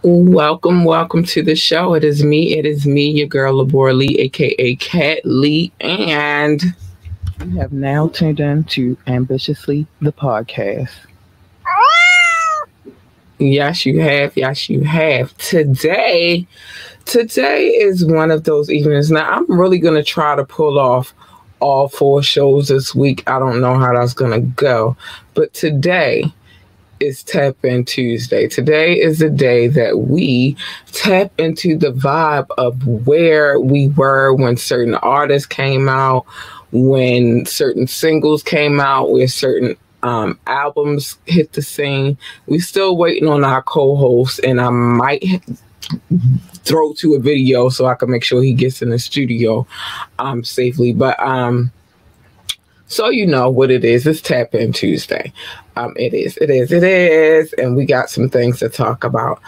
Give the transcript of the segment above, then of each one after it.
Welcome to the show. It is me, your girl Labora Lee, aka Cat Lee, and you have now tuned in to Ambitiously the podcast. Yes, you have. Yes, you have. Today is one of those evenings. Now, I'm really gonna try to pull off all 4 shows this week. I don't know how that's gonna go, but today is Tap In Tuesday. Today is the day that we tap into the vibe of where we were when certain artists came out, when certain singles came out, where certain albums hit the scene. We're still waiting on our co-host, and I might throw to a video so I can make sure he gets in the studio safely. But so you know what it is. It's Tap In Tuesday. It is. And we got some things to talk about.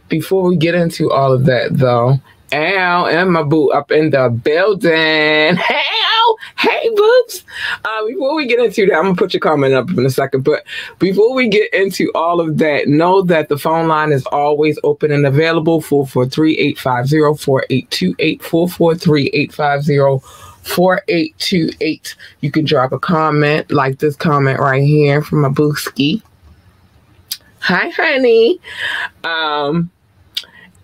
Before we get into all of that, though, Al and my boo up in the building. Hey, boots. Before we get into that, I'm going to put your comment up in a second. But before we get into all of that, know that the phone line is always open and available, 443-850-4828, 443-850-4828. You can drop a comment like this comment right here from my booski. Hi, honey.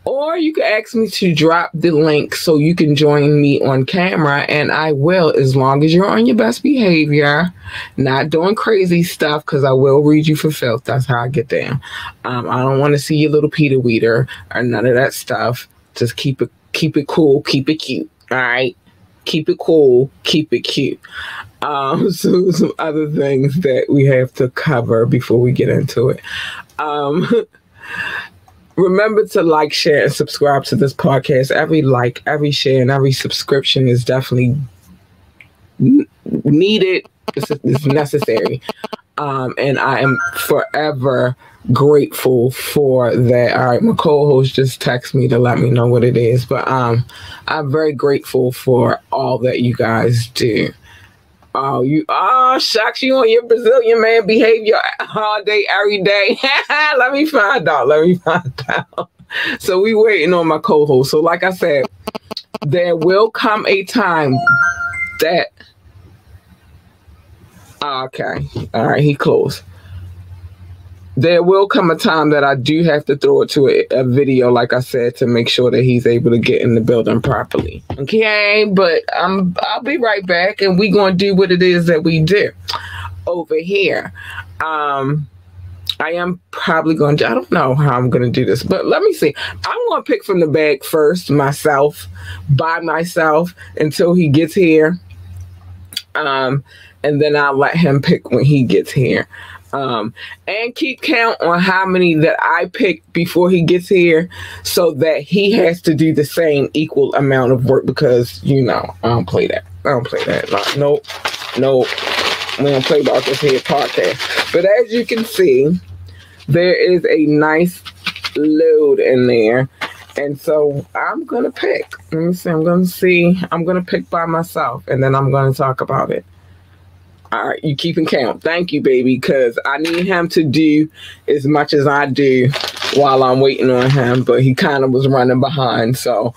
Or you can ask me to drop the link so you can join me on camera, and I will, as long as you're on your best behavior, not doing crazy stuff, because I will read you for filth. That's how I get down. I don't want to see your little Peter Weeder or none of that stuff. Just keep it cool, keep it cute. All right. Keep it cool, keep it cute. So some other things that we have to cover before we get into it. Remember to like, share, and subscribe to this podcast. Every like, every share, and every subscription is definitely needed. It's necessary. And I am forever grateful for that. All right, my co-host just texted me to let me know what it is. But I'm very grateful for all that you guys do. Shucks, you on your Brazilian man behavior all day, every day. Let me find out. So we waiting on my co-host. So like I said, there will come a time that okay. All right, he closed. There will come a time that I do have to throw it to a video, like I said, to make sure that he's able to get in the building properly. Okay, but I'll be right back, and we're going to do what it is that we do over here. I am probably going to, I don't know how I'm going to do this, but let me see. I'm going to pick from the bag first, by myself, until he gets here. And then I'll let him pick when he gets here. And keep count on how many that I pick before he gets here, so that he has to do the same equal amount of work, because, you know, I don't play that. Nope. We don't play about this here podcast. But as you can see, there is a nice load in there. And so I'm going to pick. Let me see. I'm going to pick by myself, and then I'm going to talk about it. All right, you keeping count. Thank you, baby, because I need him to do as much as I do while I'm waiting on him, but he kind of was running behind, so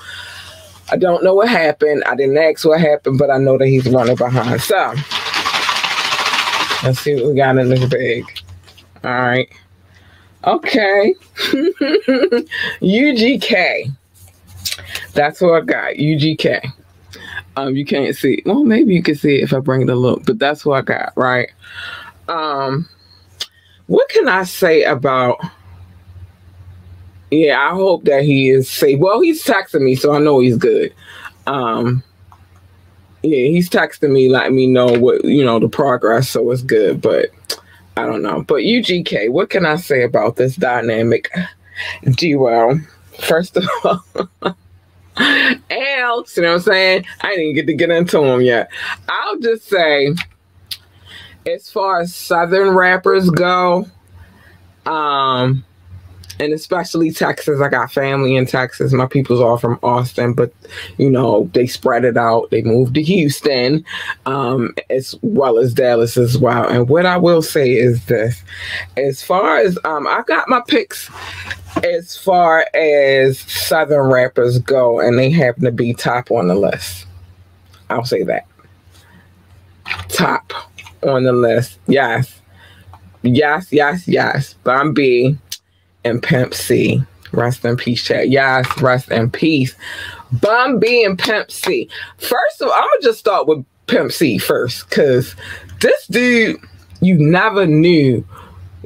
I don't know what happened. I didn't ask what happened, but I know that he's running behind. So let's see what we got in this bag. All right. Okay. UGK. That's what I got, UGK. You can't see. Well, maybe you can see it if I bring it a look, but that's what I got, right? What can I say about? Yeah, I hope that he is safe. Well, he's texting me, so I know he's good. Yeah, he's texting me, letting me know what, the progress, so it's good. But I don't know. But UGK, what can I say about this dynamic duo? First of all. Al, you know what I'm saying? I didn't get to get into him yet. I'll just say, as far as Southern rappers go, And especially Texas. I got family in Texas. My people's all from Austin, but you know, they spread it out. They moved to Houston, as well as Dallas as well. And what I will say is this: as far as I got my picks as far as Southern rappers go, and they happen to be top on the list. I'll say that. Top on the list. Yes. Yes, yes, yes. Bun B and Pimp C. Rest in peace, chat. Yes, rest in peace. Bun B and Pimp C. First of all, I'm going to just start with Pimp C first, because this dude, you never knew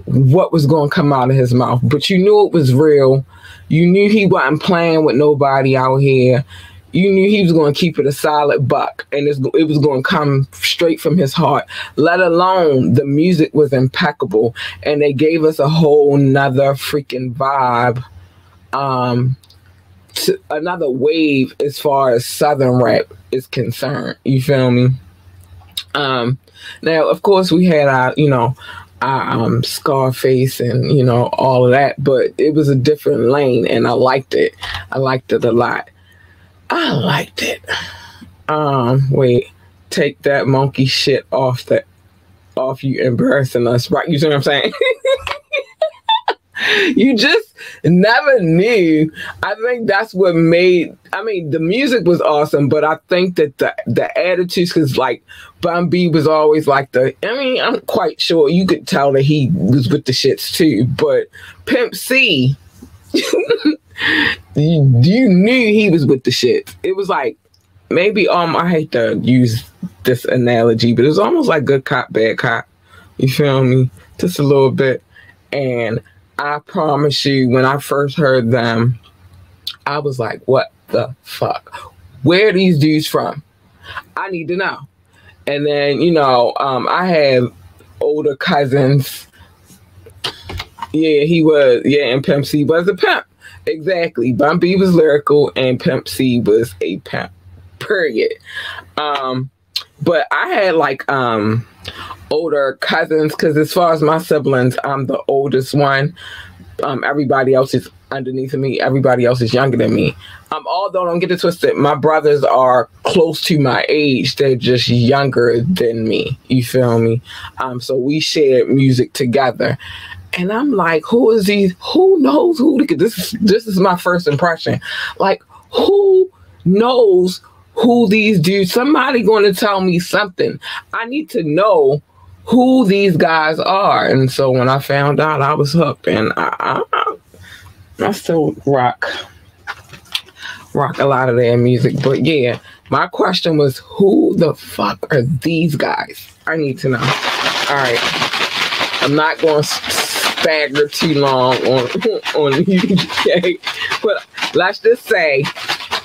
what was going to come out of his mouth, but you knew it was real. You knew he wasn't playing with nobody out here. You knew he was going to keep it a solid buck, and it was going to come straight from his heart. Let alone the music was impeccable, and they gave us a whole nother freaking vibe, to another wave as far as Southern rap is concerned. You feel me? Now, of course, we had our, you know, Scarface and, you know, all of that, but it was a different lane, and I liked it. I liked it a lot. I liked it. Wait, take that monkey shit off you embarrassing us, right? You see what I'm saying? You just never knew. I think that's what made, I mean, the music was awesome, but I think that the attitudes, because like Bun B was always like I'm quite sure you could tell that he was with the shits too, but Pimp C, you knew he was with the shit. It was like, maybe, I hate to use this analogy, but it's almost like good cop, bad cop. You feel me? Just a little bit. And I promise you, when I first heard them, I was like, what the fuck? Where are these dudes from? I need to know. And then, you know, I have older cousins. Yeah, he was. Yeah, and Pimp C was a pimp. Exactly. Bun B was lyrical, and Pimp C was a pimp. Period. But I had like older cousins, because as far as my siblings, I'm the oldest one. Everybody else is underneath of me. Everybody else is younger than me. Although, don't get it twisted, my brothers are close to my age. They're just younger than me. You feel me? So we share music together. And I'm like, who is these? Who knows who? This is my first impression. Like, who knows who these dudes? Somebody going to tell me something. I need to know who these guys are. And so when I found out, I was hooked, and I still rock a lot of their music. But yeah, my question was, who the fuck are these guys? I need to know. All right, I'm not going to stagger too long on UGK, but let's just say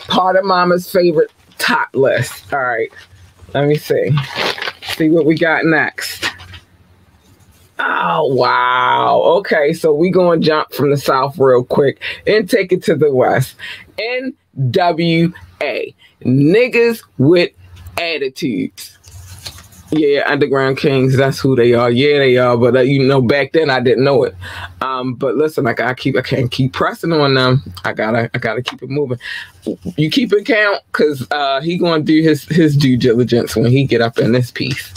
part of Mama's favorite top list. All right, let me see what we got next. Oh wow, okay, so we gonna jump from the South real quick and take it to the West. NWA, niggas with attitudes. Yeah, Underground Kings, that's who they are. Yeah, they are. But you know, back then I didn't know it. But listen, I can't keep pressing on them. I gotta keep it moving. You keep it count, because he gonna do his due diligence when he get up in this piece.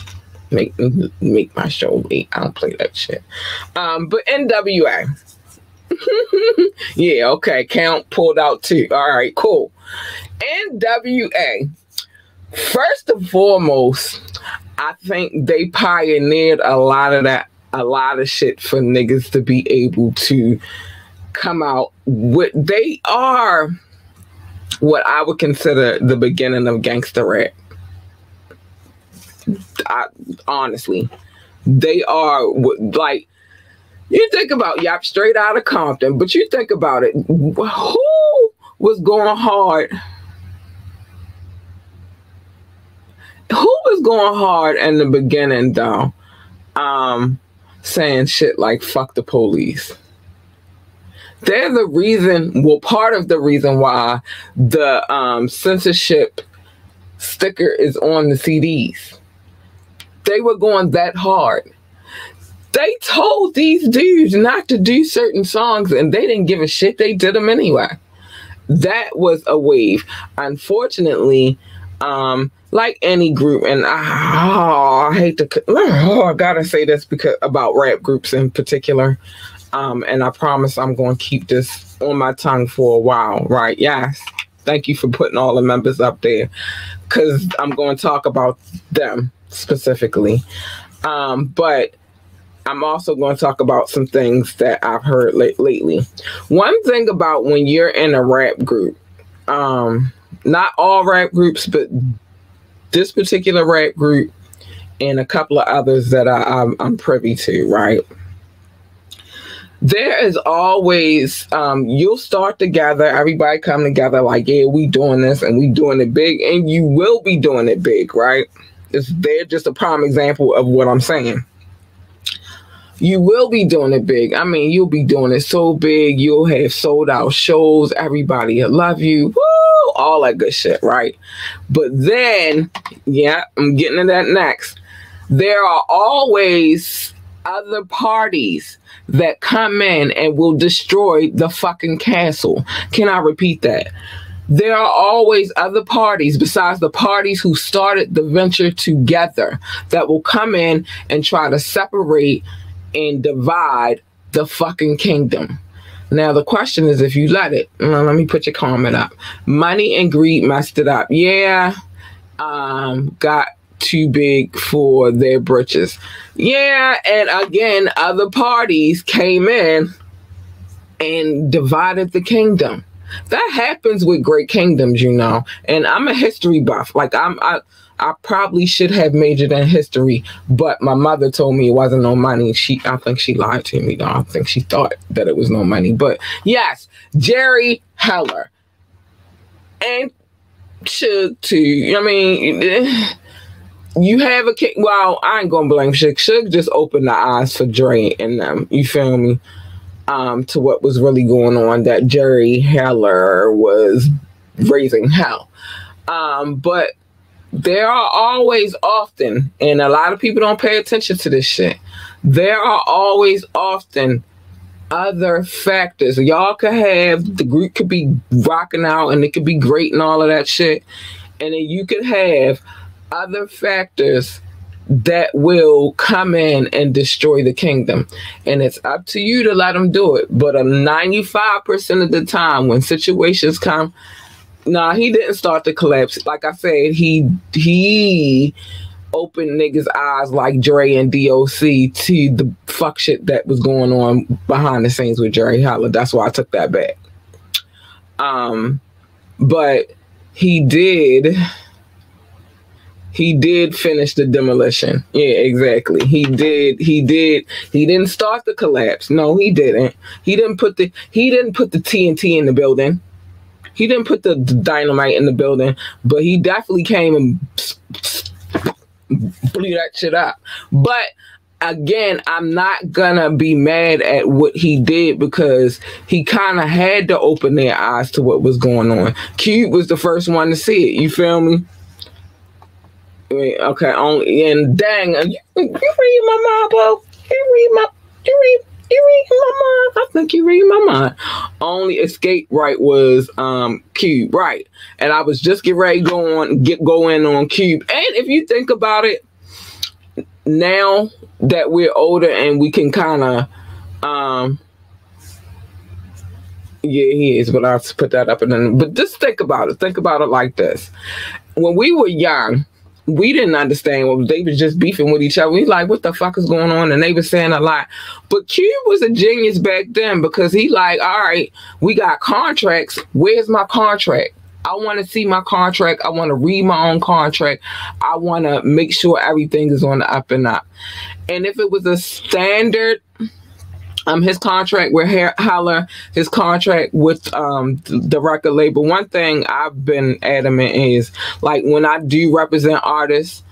Make my show wait. I don't play that shit. But NWA. Yeah, okay. Count pulled out too. All right, cool. NWA. First and foremost, I think they pioneered a lot of shit for niggas to be able to come out with. They are what I would consider the beginning of gangster rap. Honestly, they are like, you think about Yap straight out of Compton, but you think about it, who was going hard? Who was going hard in the beginning, though? Saying shit like "fuck the police." They're the reason. Well, part of the reason why the censorship sticker is on the CDs. They were going that hard. They told these dudes not to do certain songs, and they didn't give a shit. They did them anyway. That was a wave. Unfortunately, like any group, and I hate to, I gotta say this because about rap groups in particular, and I promise I'm going to keep this on my tongue for a while, right? Yes. Thank you for putting all the members up there, because I'm going to talk about them specifically. But I'm also going to talk about some things that I've heard lately. One thing about when you're in a rap group, not all rap groups, but this particular rap group and a couple of others that I'm privy to, right? There is always, you'll start together, everybody come together like, yeah, we doing this and we doing it big, and you will be doing it big, right? They're just a prime example of what I'm saying. You will be doing it big. I mean, you'll be doing it so big, you'll have sold out shows, everybody will love you, woo, all that good shit, right? But then, yeah, I'm getting to that next. There are always other parties that come in and will destroy the fucking castle. Can I repeat that? There are always other parties besides the parties who started the venture together that will come in and try to separate and divide the fucking kingdom. Now, the question is if you let it. Let me put your comment up. Money and greed messed it up. Yeah, got too big for their britches. Yeah, and again, other parties came in and divided the kingdom. That happens with great kingdoms, you know. And I'm a history buff. Like I probably should have majored in history, but my mother told me it wasn't no money. I think she lied to me, though. I think she thought that it was no money. But yes, Jerry Heller and Suge too. I mean, you have a king. Well, I ain't gonna blame Suge. Suge just opened the eyes for Dre and them. You feel me? To what was really going on. That Jerry Heller was raising hell. But there are always often, and a lot of people don't pay attention to this shit. There are always often other factors. Y'all could have, the group could be rocking out and it could be great and all of that shit. And then you could have other factors that will come in and destroy the kingdom. And it's up to you to let them do it. But 95% of the time when situations come, nah, he didn't start the collapse. Like I said, he opened niggas' eyes like Dre and DOC to the fuck shit that was going on behind the scenes with Jerry Heller. That's why I took that back. But he did finish the demolition. Yeah, exactly. He didn't start the collapse. No, he didn't. He didn't put the TNT in the building. He didn't put the dynamite in the building, but he definitely came and blew that shit up. But again, I'm not gonna be mad at what he did because he kind of had to open their eyes to what was going on. Cube was the first one to see it. You feel me? I mean, okay, and dang, you read my mind, bro. You read my mind. I think you read my mind. Only escape right was Cube, right? And I was just getting ready to go in on Cube. And if you think about it, now that we're older and we can kind of yeah, he is, but I'll put that up and then. But just think about it. Think about it like this: when we were young, we didn't understand what they was just beefing with each other. We like, what the fuck is going on? And they were saying a lot. But Cube was a genius back then because he like, all right, we got contracts. Where's my contract? I want to see my contract. I want to read my own contract. I want to make sure everything is on the up and up. And if it was a standard, his contract with Heller, his contract with the record label. One thing I've been adamant is, like, when I do represent artists,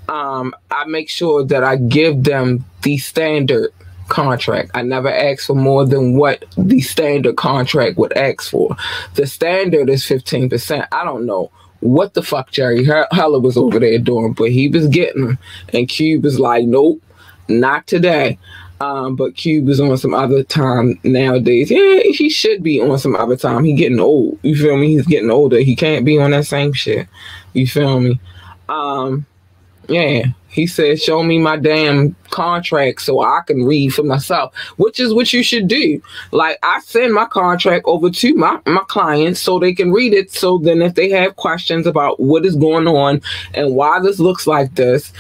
I make sure that I give them the standard contract. I never ask for more than what the standard contract would ask for. The standard is 15%. I don't know what the fuck Jerry Heller was over there doing, but he was getting them. And Cube was like, nope. Not today. But Cube is on some other time nowadays. Yeah, he should be on some other time. He getting old. You feel me? He's getting older. He can't be on that same shit. You feel me? Yeah. He said, show me my damn contract so I can read for myself, which is what you should do. Like, I send my contract over to my clients so they can read it. So then if they have questions about what is going on and why this looks like this,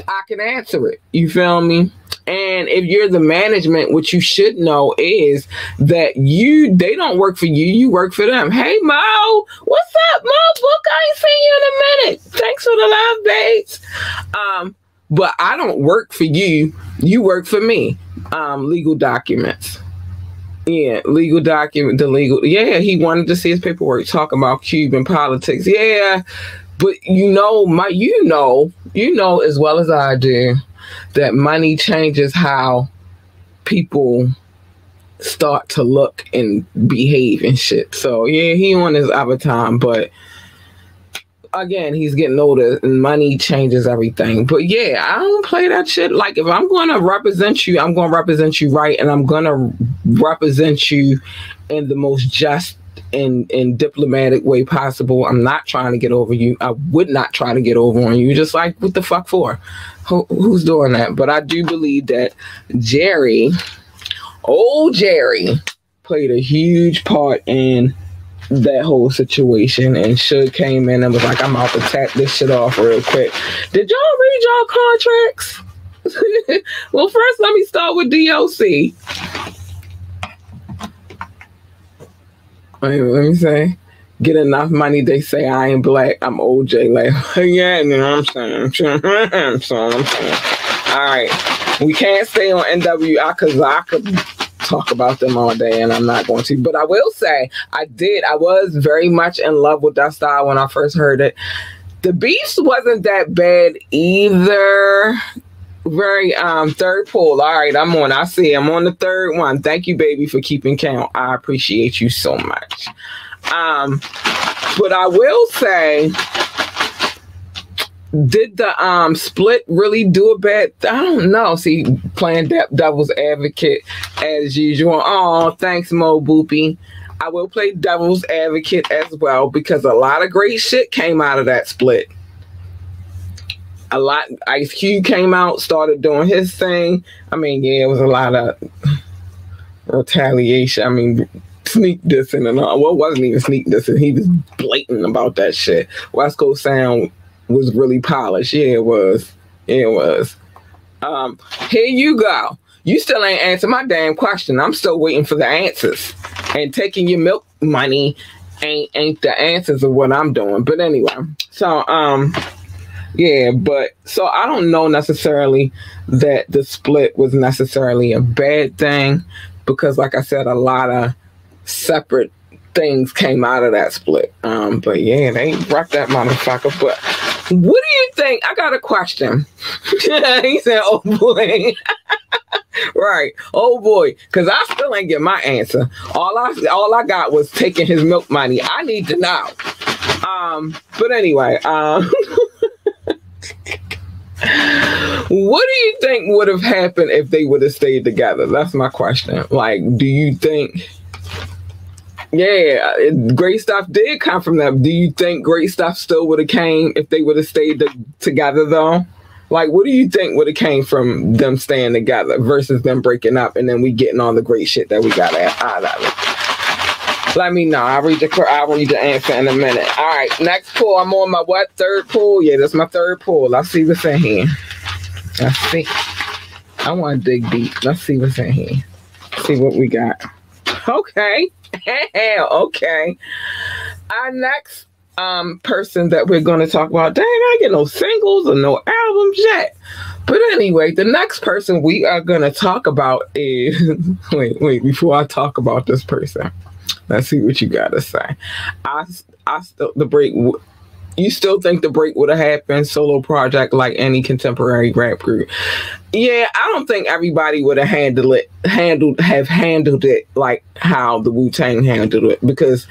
I can answer it. You feel me? And if you're the management, what you should know is that they don't work for you, you work for them. Hey Mo, what's up, Mo? Book, I ain't seen you in a minute. Thanks for the love, babes. But I don't work for you, you work for me. Legal documents. Yeah, legal document, yeah, he wanted to see his paperwork, talk about Cuban politics. Yeah. But you know as well as I do that money changes how people start to look and behave and shit. So yeah, he on his other time, but again, he's getting older and money changes everything. But yeah, I don't play that shit. Like, if I'm going to represent you, I'm going to represent you right, and I'm going to represent you in the most just and diplomatic way possible. I'm not trying to get over you. I would not try to get over on you. Just like, what the fuck for? Who's doing that? But I do believe that old Jerry, played a huge part in that whole situation, and Suge came in and was like, I'm out to tap this shit off real quick. Did y'all read y'all contracts? Well, first let me start with DOC. Let me say, get enough money, they say I ain't black, I'm OJ. Like, yeah, you know what I'm saying? All right, we can't stay on NWI because I could talk about them all day, and I'm not going to. But I will say, I was very much in love with that style when I first heard it. The beats wasn't that bad either. Very third pull. All right, I'm on. I see. I'm on the third one. Thank you, baby, for keeping count. I appreciate you so much. But I will say, did the split really do a bad? I don't know. See, playing devil's advocate as usual. Oh, thanks, Mo Boopy. I will play devil's advocate as well because a lot of great shit came out of that split. A lot. Ice Cube came out, started doing his thing. I mean, yeah, it was a lot of retaliation. I mean, sneak dissing and all. Well, it wasn't even sneak dissing. He was blatant about that shit. West Coast Sound was really polished. Yeah, it was. Yeah, it was. Here you go. You still ain't answered my damn question. I'm still waiting for the answers. And taking your milk money ain't the answers of what I'm doing. But anyway, so yeah, but so I don't know necessarily that the split was necessarily a bad thing because, like I said, a lot of separate things came out of that split. But yeah, they rocked that motherfucker. But what do you think? I got a question. He said, "Oh boy." Right, oh boy, because I still ain't get my answer. All I got was taking his milk money. I need to know. But anyway, what do you think would have happened if they would have stayed together? That's my question. Like, do you think? Yeah, great stuff did come from them. Do you think great stuff still would have came if they would have stayed together though? Like, what do you think would have came from them staying together versus them breaking up and then we getting all the great shit that we got out of it? Let me know. I'll read the answer in a minute. All right, next pull. I'm on my what? Third pull? Yeah, that's my third pull. Let's see what's in here. Let's see. I want to dig deep. Let's see what's in here. See what we got. Okay. Okay. Our next person that we're going to talk about. Dang, I get no singles or no albums yet. But anyway, the next person we are going to talk about is wait, before I talk about this person, let's see what you got to say. You still think the break would have happened solo project like any contemporary rap group? Yeah, I don't think everybody would have handled it like how the Wu-Tang handled it, because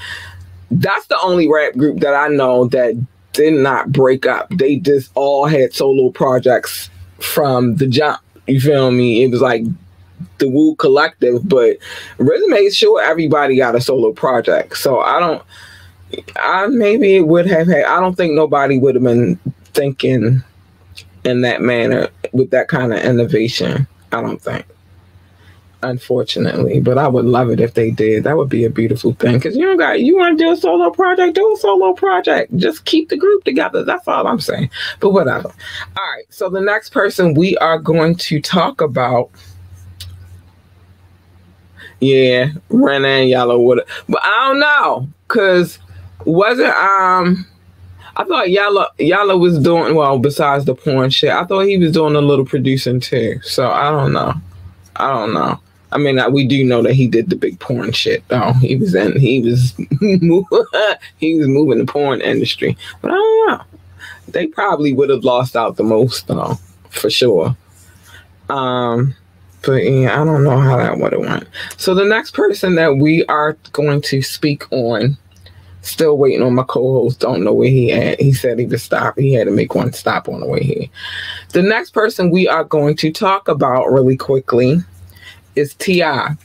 that's the only rap group that I know that did not break up. They just all had solo projects from the jump. You feel me? It was like the Wu Collective, but RZA made sure everybody got a solo project. So maybe it would have had, I don't think nobody would have been thinking in that manner with that kind of innovation. I don't think, unfortunately, but I would love it if they did. That would be a beautiful thing, because you want to do a solo project, do a solo project. Just keep the group together. That's all I'm saying. But whatever. All right. So the next person we are going to talk about, Ren and Yellow would, but I don't know, because wasn't I thought Yellow was doing, well, besides the porn shit, I thought he was doing a little producing too. So I don't know. I mean, we do know that he did the big porn shit though. He was moving the porn industry. But I don't know. They probably would have lost out the most though, for sure. But yeah, I don't know how that would have went. So the next person that we are going to speak on, still waiting on my co-host, don't know where he at. He said he would stop. He had to make one stop on the way here. The next person we are going to talk about really quickly is T.I.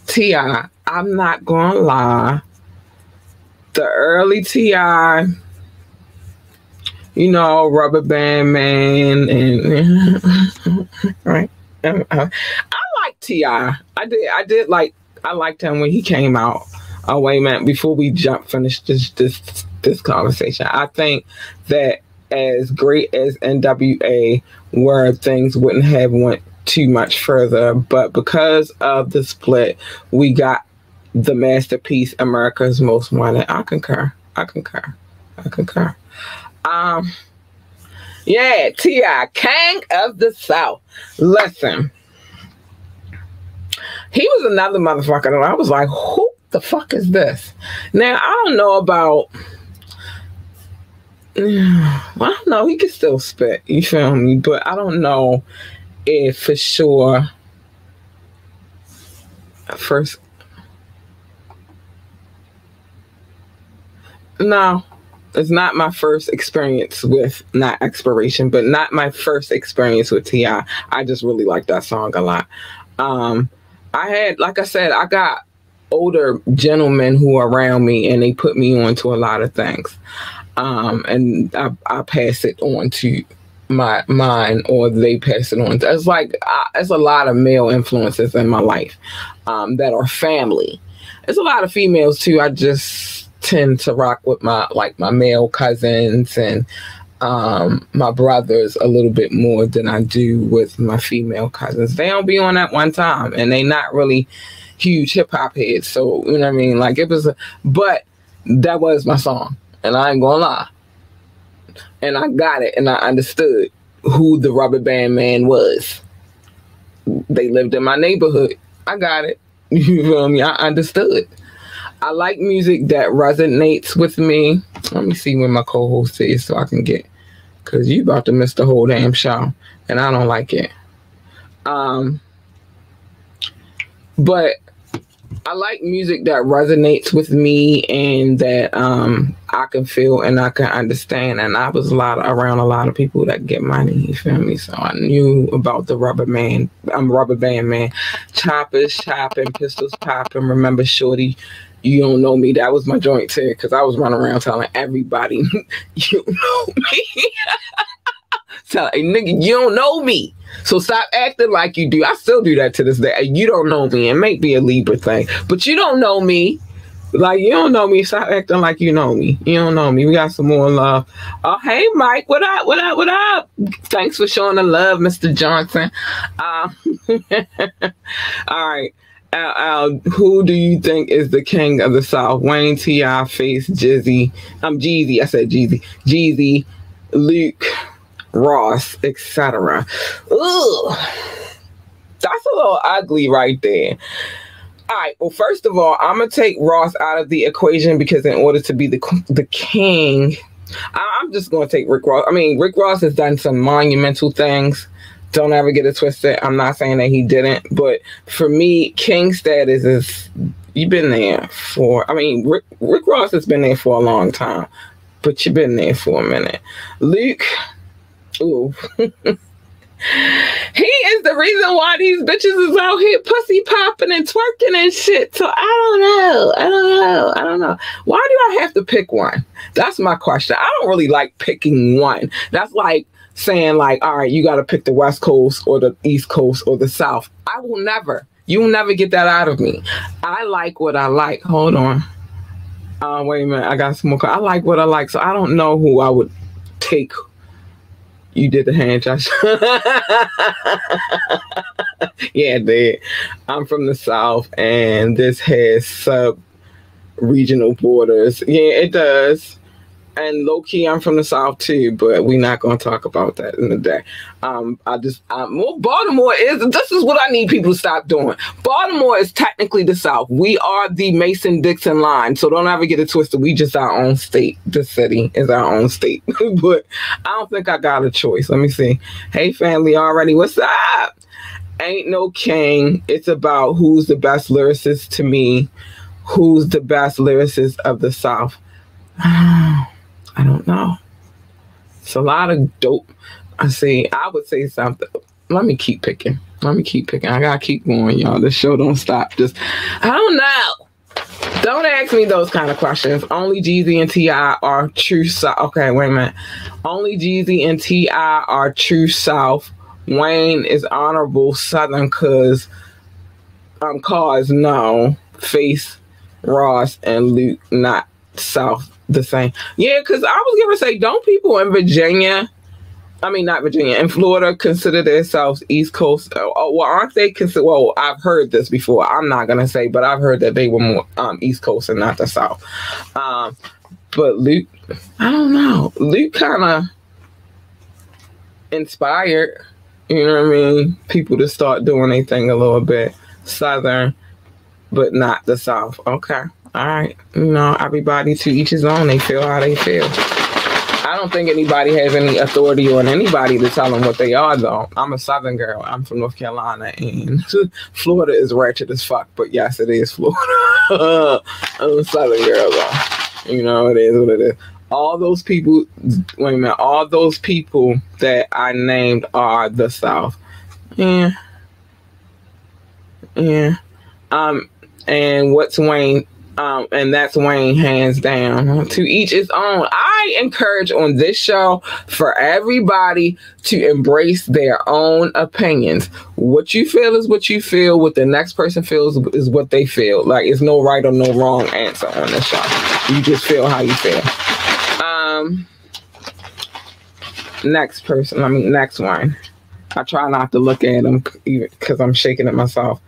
T.I., I'm not going to lie. The early T.I., Rubber Band Man, and right. I like T.I. I liked him when he came out. Oh, wait a minute. Before we finish this conversation, I think that as great as NWA were, things wouldn't have went too much further. But because of the split, we got the masterpiece, America's Most Wanted. I concur. Yeah, T.I., King of the South. Listen, he was another motherfucker, and I was like, who the fuck is this? Now, I don't know about, I don't know, he can still spit, you feel me? But I don't know if for sure, no, it's not my first experience with, not expiration, but not my first experience with T.I. I just really like that song a lot. I had, like I said, I got older gentlemen who are around me, and they put me on to a lot of things. And I pass it on to mine, or they pass it on. It's like, it's a lot of male influences in my life that are family. There's a lot of females too. I just tend to rock with my male cousins and my brothers a little bit more than I do with my female cousins. They don't be on at one time, and they not really huge hip hop heads. So, you know what I mean? Like, but that was my song, and I ain't gonna lie. And I got it, and I understood who the Rubber Band Man was. They lived in my neighborhood. I got it. You feel me? I understood. I like music that resonates with me. Let me see when my co-host is so I can get, because you about to miss the whole damn show, and I don't like it. But I like music that resonates with me and that I can feel and I can understand. And I was around a lot of people that get money, you feel me? So I knew about the Rubber Band Man. Choppers chopping, pistols popping. Remember, Shorty, you don't know me. That was my joint too, because I was running around telling everybody, you know me. Telling, nigga, you don't know me. So stop acting like you do. I still do that to this day. You don't know me. It may be a Libra thing, but you don't know me. Like, you don't know me. Stop acting like you know me. You don't know me. We got some more love. Oh, hey, Mike. What up? What up? What up? Thanks for showing the love, Mr. Johnson. All right. Who do you think is the king of the South? Wayne, T.I., Face, Jeezy. Jeezy. I said Jeezy. Jeezy, Luke, Ross, etc. Ugh. That's a little ugly right there. All right. Well, first of all, I'm going to take Ross out of the equation, because in order to be the king, I'm just going to take Rick Ross. I mean, Rick Ross has done some monumental things. Don't ever get it twisted. I'm not saying that he didn't, but for me, king status is, you've been there for, I mean, Rick Ross has been there for a long time, but you've been there for a minute. Luke, Ooh. He is the reason why these bitches is out here pussy popping and twerking and shit. So I don't know. Why do I have to pick one? That's my question. I don't really like picking one. That's like saying like, all right, you got to pick the West Coast or the East Coast or the South. I will never. You'll never get that out of me. I like what I like. Hold on. Wait a minute. I got some more. I like what I like. So I don't know who I would take. You did the hand gesture. Yeah, I did. I'm from the South, and this has sub-regional borders. Yeah, it does. And low-key, I'm from the South, too, but we're not going to talk about that in the day. Baltimore this is what I need people to stop doing. Baltimore is technically the South. We are the Mason-Dixon line, so don't ever get it twisted. We just our own state. The city is our own state. But I don't think I got a choice. Let me see. Hey, family, already. What's up? Ain't no king. It's about who's the best lyricist to me. Who's the best lyricist of the South? I don't know. It's a lot of dope. I would say something. Let me keep picking. I gotta keep going, y'all. The show don't stop. I don't know. Don't ask me those kind of questions. Only Jeezy and T.I. are true South. Okay, wait a minute. Only Jeezy and T.I. are true South. Wayne is honorable Southern because Cause no. Face, Ross, and Luke not South. The same. Yeah, because I was going to say, don't people in Virginia, not Virginia, in Florida consider themselves East Coast? Well, aren't they considered? Well, I've heard this before. I'm not going to say, but I've heard that they were more East Coast and not the South. But Luke, I don't know. Luke kind of inspired, you know what I mean, people to start doing their thing a little bit Southern, but not the South. Okay. All right. Everybody to each his own. They feel how they feel. I don't think anybody has any authority on anybody to tell them what they are, though. I'm a Southern girl. I'm from North Carolina, and Florida is ratchet as fuck. But yes, it is Florida. I'm a Southern girl, though. It is what it is. All those people, wait a minute, all those people that I named are the South. Yeah. And what's Wayne? And that's Wayne, hands down. To each his own. I encourage on this show for everybody to embrace their own opinions. What you feel is what you feel. What the next person feels is what they feel. Like, it's no right or no wrong answer on this show. You just feel how you feel. Next one. I try not to look at them because I'm shaking it myself.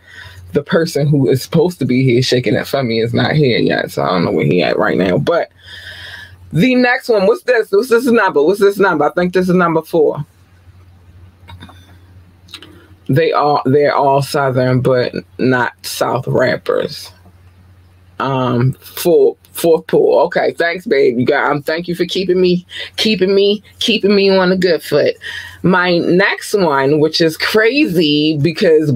The person who is supposed to be here shaking it for me is not here yet, so I don't know where he at right now. But the next one, what's this? What's this number? I think this is number 4. They're all Southern, but not South rappers. Fourth pool. Okay, thanks, babe. Thank you for keeping me on a good foot. My next one, which is crazy because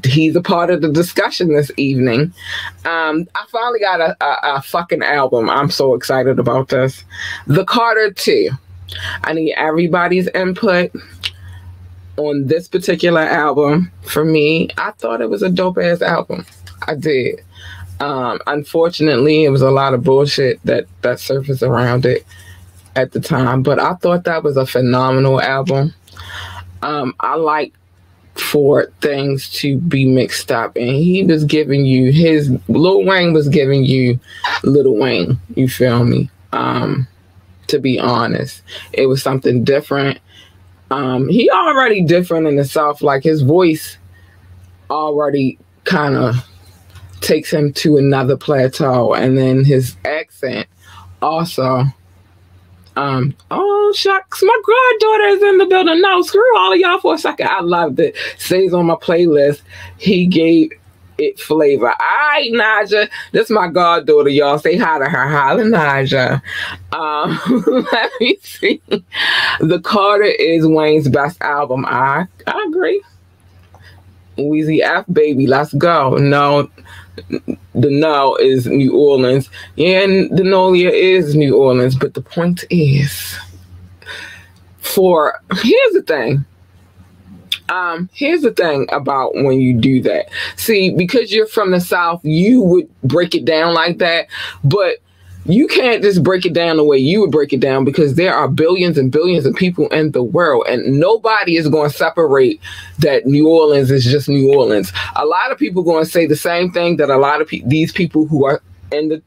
he's a part of the discussion this evening. I finally got a fucking album. I'm so excited about this. The Carter 2. I need everybody's input on this particular album. For me, I thought it was a dope ass album. I did. Unfortunately, it was a lot of bullshit that surfaced around it at the time, but I thought that was a phenomenal album. I like for things to be mixed up, and he was giving you Lil Wayne was giving you Lil Wayne. You feel me? To be honest, it was something different. He already different in the South, like his voice already kind of takes him to another plateau, and then his accent also. Oh shucks, my granddaughter is in the building. No, screw all of y'all for a second. I loved it. Stays on my playlist. He gave it flavor. All right, Naja, this is my goddaughter, y'all. Say hi to her. Hi to Naja. Let me see. The Carter is Wayne's best album. I agree. Weezy F, baby, let's go. No, the no is New Orleans. Yeah, and the Nolia is New Orleans. But the point is, Here's the thing. Here's the thing about when you do that. See, because you're from the South, you would break it down like that, but you can't just break it down the way you would break it down, because there are billions and billions of people in the world, and nobody is going to separate that New Orleans is just New Orleans. A lot of people going to say the same thing that a lot of these people who are in the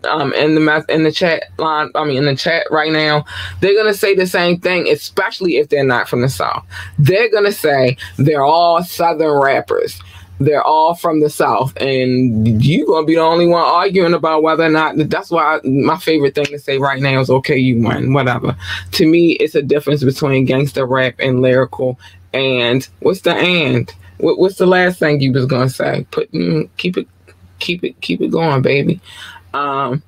chat line, in the chat right now, they're gonna say the same thing, especially if they're not from the South. They're gonna say they're all Southern rappers. They're all from the South, and you're gonna be the only one arguing about whether or not. That's why my favorite thing to say right now is, okay, you won, whatever. To me, it's a difference between gangster rap and lyrical. And what's the last thing you was gonna say? Keep it going, baby. I'm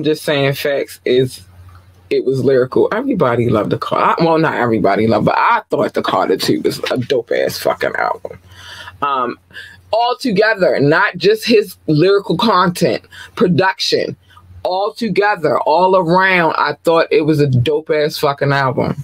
just saying facts it was lyrical. Everybody loved the Carter. Well, not everybody loved, but I thought the Carter 2 was a dope ass fucking album. All together, not just his lyrical content, production, all together, all around, I thought it was a dope ass fucking album.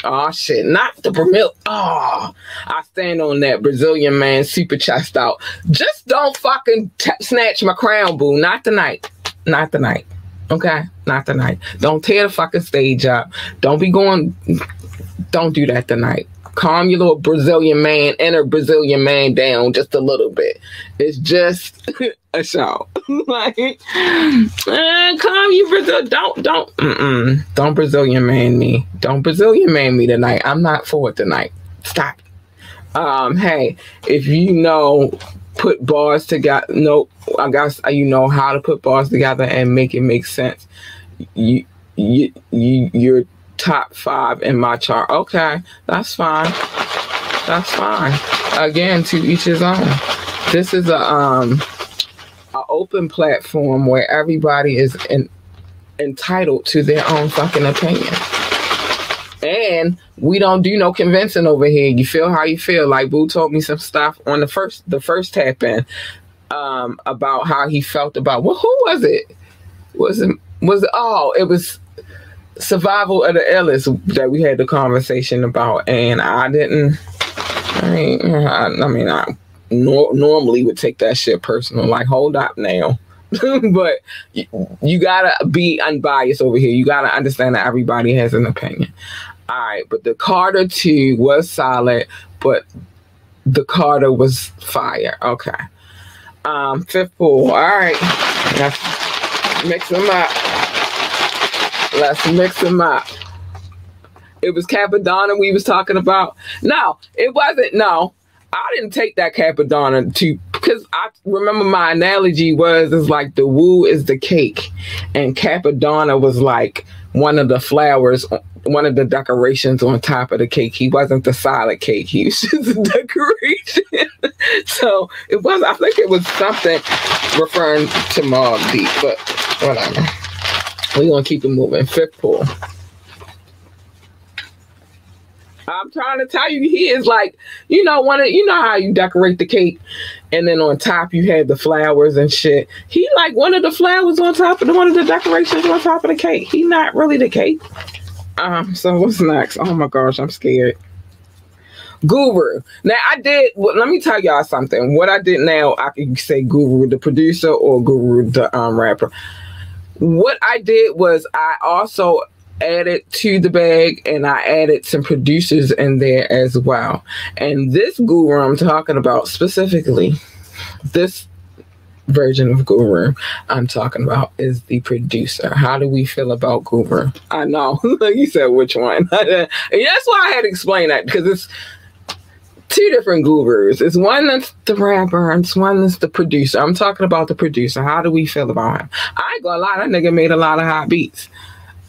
Oh shit, not the Bramil. Oh, I stand on that. Brazilian man, super chest out. Just don't fucking snatch my crown, boo. Not tonight. Not tonight. Okay? Not tonight. Don't tear the fucking stage up. Don't do that tonight. Calm your little Brazilian man, inner Brazilian man down just a little bit. It's just a show. Like, calm you, Brazil. Don't Brazilian man me. Don't Brazilian man me tonight. I'm not for it tonight. Stop. Hey, if you know, put bars together. No, I guess you know how to put bars together and make it make sense. You're top 5 in my chart. Okay, that's fine. That's fine. Again, to each his own. This is a open platform where everybody is entitled to their own fucking opinion. And we don't do no convincing over here. You feel how you feel. Like Boo told me some stuff on the first tap in about how he felt about, well, who was it? It was Survival of the Illest that we had the conversation about, and I normally would take that shit personal. Like, hold up now. But you gotta be unbiased over here. You gotta understand that everybody has an opinion. All right, but the Carter 2 was solid, but the Carter was fire. Okay. Fifth pool. All right. Let's mix them up. Let's mix them up. It was Capadonna we was talking about. No, it wasn't. No, I didn't take that Capadonna because I remember my analogy is like the woo is the cake, and Capadonna was like one of the flowers, one of the decorations on top of the cake. He wasn't the solid cake. He was just a decoration. So it was. I think it was something referring to Mobb Deep, but whatever. We're gonna keep it moving. Fifth pool. I'm trying to tell you, he is like, you know how you decorate the cake and then on top you had the flowers and shit. He like one of the flowers on top of one of the decorations on top of the cake. He not really the cake. So what's next? Oh my gosh, I'm scared. Guru. Now let me tell y'all something. What I did now, I can say Guru the producer or Guru the rapper. What I did was I also added to the bag and I added some producers in there as well. And this Guru I'm talking about specifically, this version of Guru I'm talking about is the producer. How do we feel about Guru? I know. You said which one? And that's why I had to explain that, because it's two different Gurus. It's one that's the rapper and it's one that's the producer. I'm talking about the producer. How do we feel about him? I ain't gonna lie, that nigga made a lot of hot beats.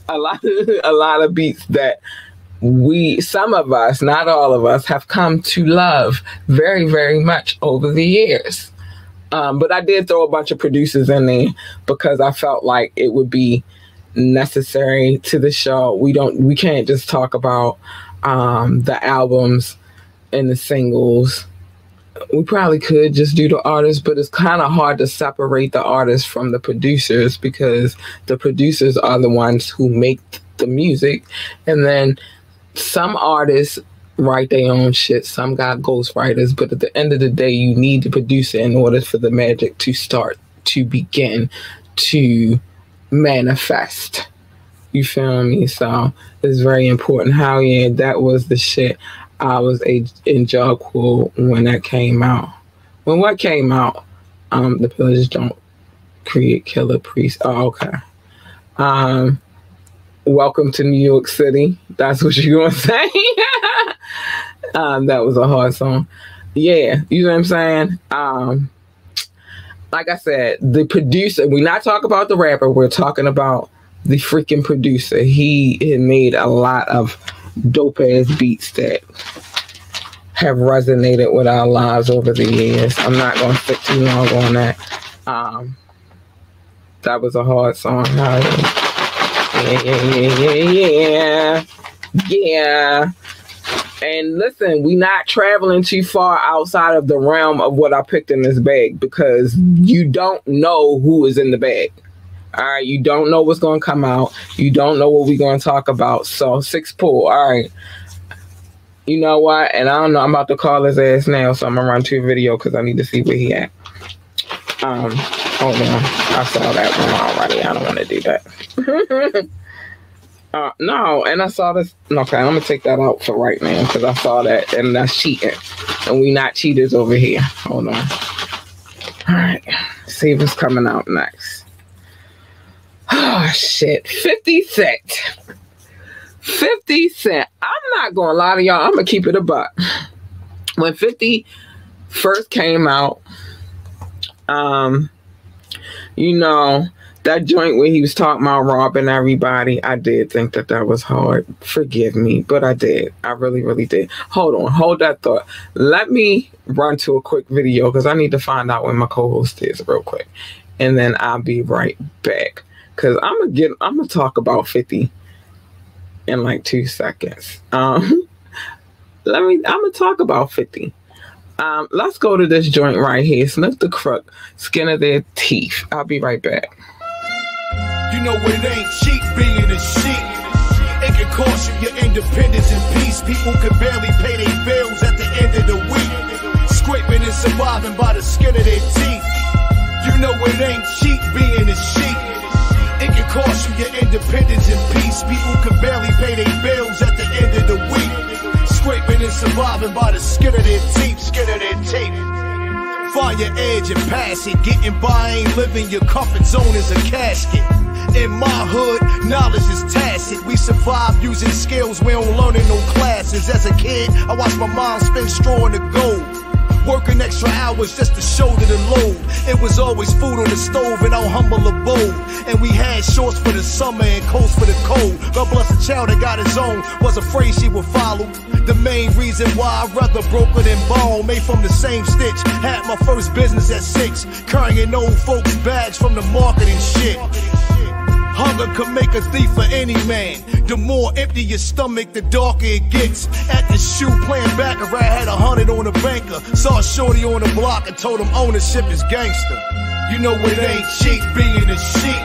A lot of beats that some of us, not all of us, have come to love very, very much over the years. But I did throw a bunch of producers in there because I felt like it would be necessary to the show. We can't just talk about the albums and the singles we probably could just do the artists, but it's kind of hard to separate the artists from the producers, because the producers are the ones who make the music, and then some artists write their own shit, some got ghostwriters, but at the end of the day, you need the producer in order for the magic to start, to begin, to manifest. You feel me? So it's very important. How, yeah, that was the shit. I was in Jogpool when that came out. When what came out? The Pillars Don't Create Killer Priests. Oh, okay. Welcome to New York City. That's what you're gonna say. That was a hard song. Yeah, you know what I'm saying? Like I said, the producer, we're not talking about the rapper, we're talking about the freaking producer. He had made a lot of dope ass beats that have resonated with our lives over the years. I'm not gonna sit too long on that. That was a hard song. Yeah. And listen, we not traveling too far outside of the realm of what I picked in this bag, because you don't know who is in the bag. All right, you don't know what's going to come out. You don't know what we're going to talk about. So 6 pull. All right. You know what? And I don't know. I'm about to call his ass now, so I'm going to run to a video because I need to see where he at. Hold on. I saw that one already. I don't want to do that. No, and I saw this. Okay, I'm going to take that out for right now because I saw that, and that's cheating. And we not cheaters over here. Hold on. All right. See what's coming out next. Oh, shit. 50 Cent. 50 Cent. I'm not going to lie to y'all. I'm going to keep it a buck. When 50 first came out, you know, that joint where he was talking about robbing everybody, I did think that that was hard. Forgive me, but I did. I really, really did. Hold on. Hold that thought. Let me run to a quick video because I need to find out where my co-host is real quick. And then I'll be right back. Because I'm gonna talk about 50 in like 2 seconds. I'm gonna talk about 50. Let's go to this joint right here. Sniff the crook, skin of their teeth. I'll be right back. You know it ain't cheap being a sheep. It can cost you your independence and peace. People can barely pay their bills at the end of the week. Scraping and surviving by the skin of their teeth. You know it ain't cheap being a sheep. It can cost you your independence and peace. People can barely pay their bills at the end of the week. Scraping and surviving by the skin of their teeth. Skin of their teeth. Find your edge and pass it. Getting by ain't living. Your comfort zone is a casket. In my hood, knowledge is tacit. We survive using skills we don't learn in no classes. As a kid, I watched my mom spin straw in the gold. Working extra hours just to shoulder the load. It was always food on the stove in our humble abode. And we had shorts for the summer and coats for the cold. God bless a child that got his own, was afraid she would follow. The main reason why I'd rather broker than bone. Made from the same stitch, had my first business at 6. Carrying old folks' bags from the marketing shit. Hunger could make a thief for any man. The more empty your stomach, the darker it gets. At the shoe playing baccarat, had 100 on a banker. Saw a shorty on the block and told him ownership is gangster. You know it ain't cheap being a sheep.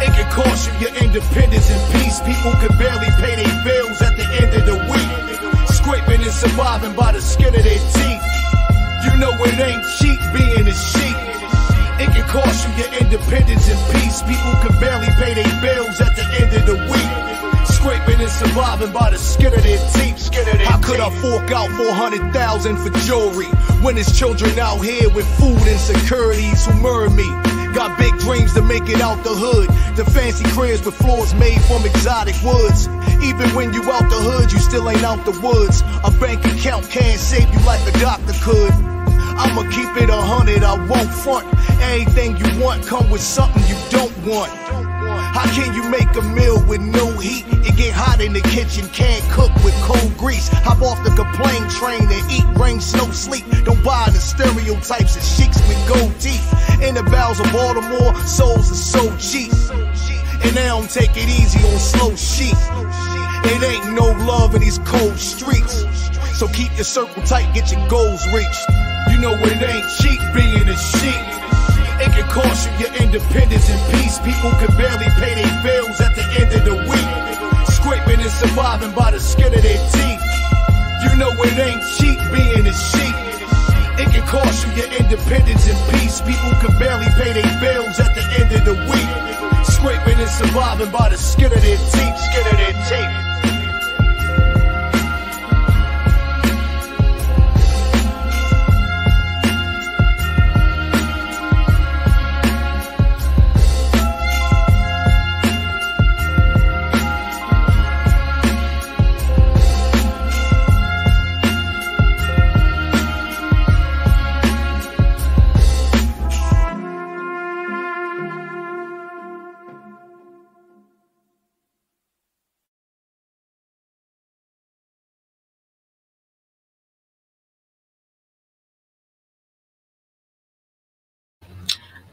It can cost you your independence and peace. People can barely pay their bills at the end of the week. Scraping and surviving by the skin of their teeth. You know it ain't cheap being a sheep. It can cost you your independence and peace. People can barely pay their bills at the end of the week. Scraping and surviving by the skin of their teeth. How could I fork out $400,000 for jewelry when there's children out here with food insecurities who murder me? Got big dreams to make it out the hood. The fancy cribs with floors made from exotic woods. Even when you out the hood, you still ain't out the woods. A bank account can't save you like a doctor could. I'ma keep it 100, I won't front. Anything you want come with something you don't want. How can you make a meal with no heat? It get hot in the kitchen, can't cook with cold grease. Hop off the complaint train and eat rain, snow, sleep. Don't buy the stereotypes of sheiks with gold teeth. In the bowels of Baltimore, souls are so cheap. And they don't take it easy on slow sheep. It ain't no love in these cold streets. So keep your circle tight, get your goals reached. know it ain't cheap being a sheep. It can cost you your independence and peace. People can barely pay their bills at the end of the week, scraping and surviving by the skin of their teeth. You know it ain't cheap being a sheep. It can cost you your independence and peace. People can barely pay their bills at the end of the week, scraping and surviving by the skin of their teeth, skin of their teeth.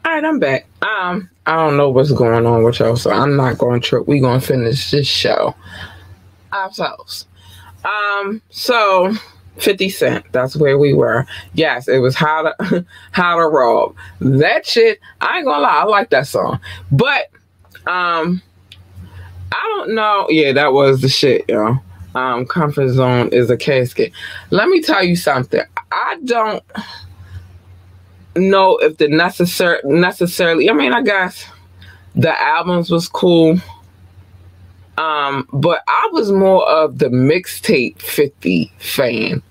All right, I'm back. I don't know what's going on with y'all, so I'm not going to trip. We're going to finish this show ourselves. So 50 Cent, that's where we were. Yes, it was How to Rob. That shit, I ain't gonna lie, I like that song. But I don't know. Yeah, that was the shit, yo. Comfort Zone is a casket. Let me tell you something. I don't know if the necessarily, I mean, I guess the albums was cool, but I was more of the mixtape 50 fan.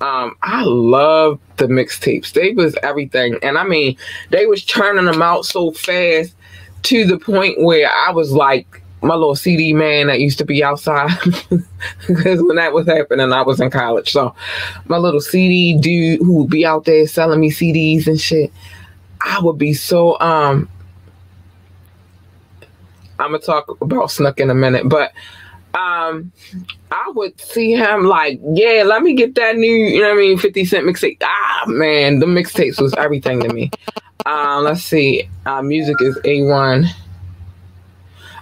I love the mixtapes. They was everything, and I mean, they was churning them out so fast to the point where I was like my little CD man that used to be outside, because when that was happening, I was in college. So my little CD dude who would be out there selling me CDs and shit, I would be so, I'm going to talk about Snook in a minute, but I would see him like, yeah, let me get that new, you know what I mean, 50 Cent mixtape. Ah, man, the mixtapes was everything to me. Let's see. Music is A1.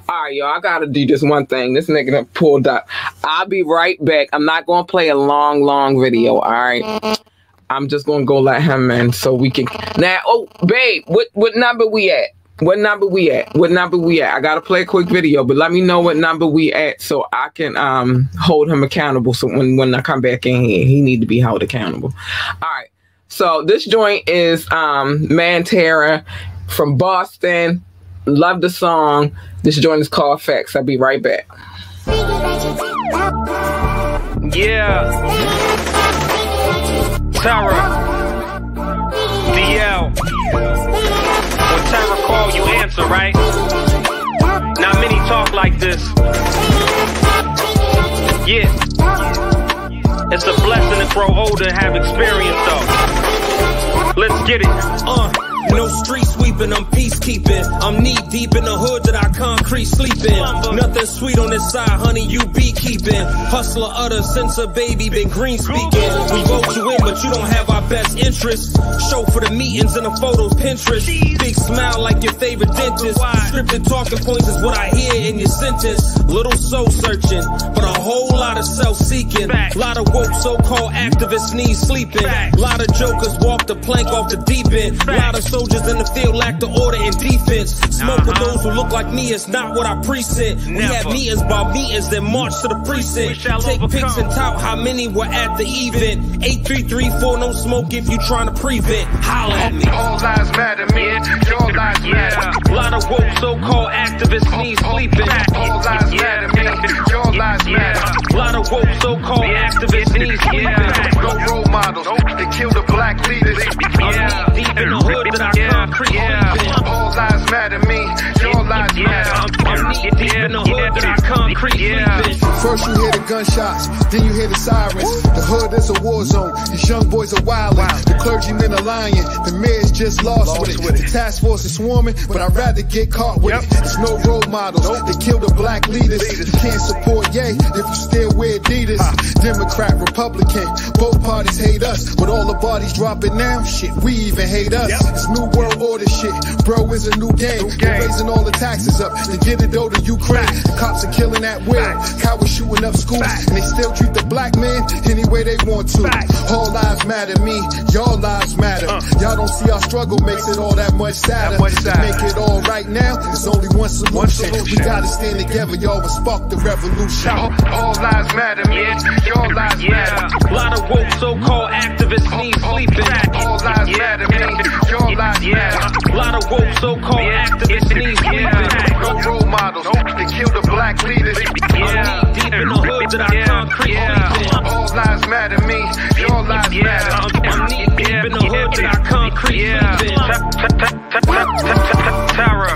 All right, y'all, I got to do this one thing. This nigga done pulled up. I'll be right back. I'm not going to play a long video, all right? I'm just going to go let him in so we can... Now, oh, babe, what number we at? What number we at? What number we at? I got to play a quick video, but let me know what number we at so I can hold him accountable. So when I come back in here, he need to be held accountable. All right, so this joint is Mantera from Boston. Love the song. This joint is called Facts. I'll be right back. Yeah. Tara. DL. When Tara call, you answer, right? Not many talk like this. Yeah. It's a blessing to grow older and have experience, though. Let's get it. No street sweeping, I'm peacekeeping. I'm knee deep in the hood that I concrete sleeping. Nothing sweet on this side, honey, you beekeeping. Hustler utter since a baby been green speaking. We vote you in, but you don't have our best interests. Show for the meetings and the photos, Pinterest. Big smile like your favorite dentist. Scripted talking points is what I hear in your sentence. Little soul searching, but a whole lot of self-seeking. Lot of woke so-called activists need sleeping. Lot of jokers walk the plank off the deep end. Lot of soldiers in the field lack the order and defense. Smoke with those who look like me is not what I present. We have meetings by meetings, then march to the precinct. Take pics and tout how many were at the event. 8334, no smoke if you trying to prevent. Holla at me. All lives matter, man. Your lives matter. A lot of woke so-called activists need sleeping. All lives matter, man. Your lives matter. A lot of woke so-called activists need sleeping. No role models. They kill the black leaders. I'm deep in the hood that I concrete sleeping. All lives matter, me. Your lives matter. I'm deep in the hood that I concrete sleeping. First you hear the gunshots, then you hear the sirens. The hood is a war zone, these young boys are wildin'. The clergymen are lying, the mayor's just lost with it. The task force is swarming, but I'd rather get caught with it. There's no role models, they kill the black leaders. You can't support Ye if you still wear Adidas. Democrat, Republican, both parties hate us. But all the bodies dropping now, shit, we even hate us. It's new world order shit, bro, it's a new game. They're raising all the taxes up to get it over to Ukraine. The cops are killing at will, cowards shooting up schools, and they still treat the black man any way they want to. All lives matter, me, your all lives matter. Y'all don't see our struggle makes it all that much sadder. To make it all right now, there's only one solution. We gotta stand together, y'all, and spark the revolution. All lives matter, man. Your lives matter. A lot of woke so-called activists need sleeping. All lives matter, man. Your lives matter. A lot of woke so-called activists need sleeping. No role models, they kill the black leaders. I'm deep in the hood that I concrete sleeping. All lives matter, me. Your lives matter. I'm knee deep in the hood that I concrete sleeping. Tara.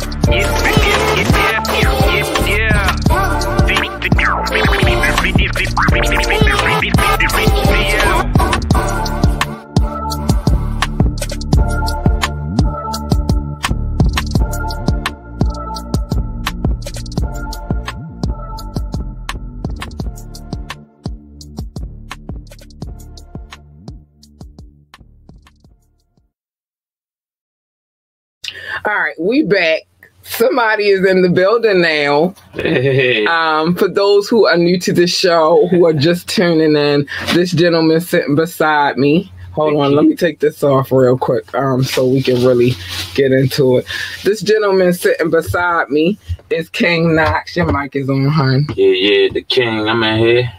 All right, we back. Somebody is in the building now. Hey. For those who are new to the show, who are just tuning in, this gentleman sitting beside me. Hold on, let me take this off real quick so we can really get into it. This gentleman sitting beside me is King KNOXX. Your mic is on, hon. Yeah, the king. I'm in here.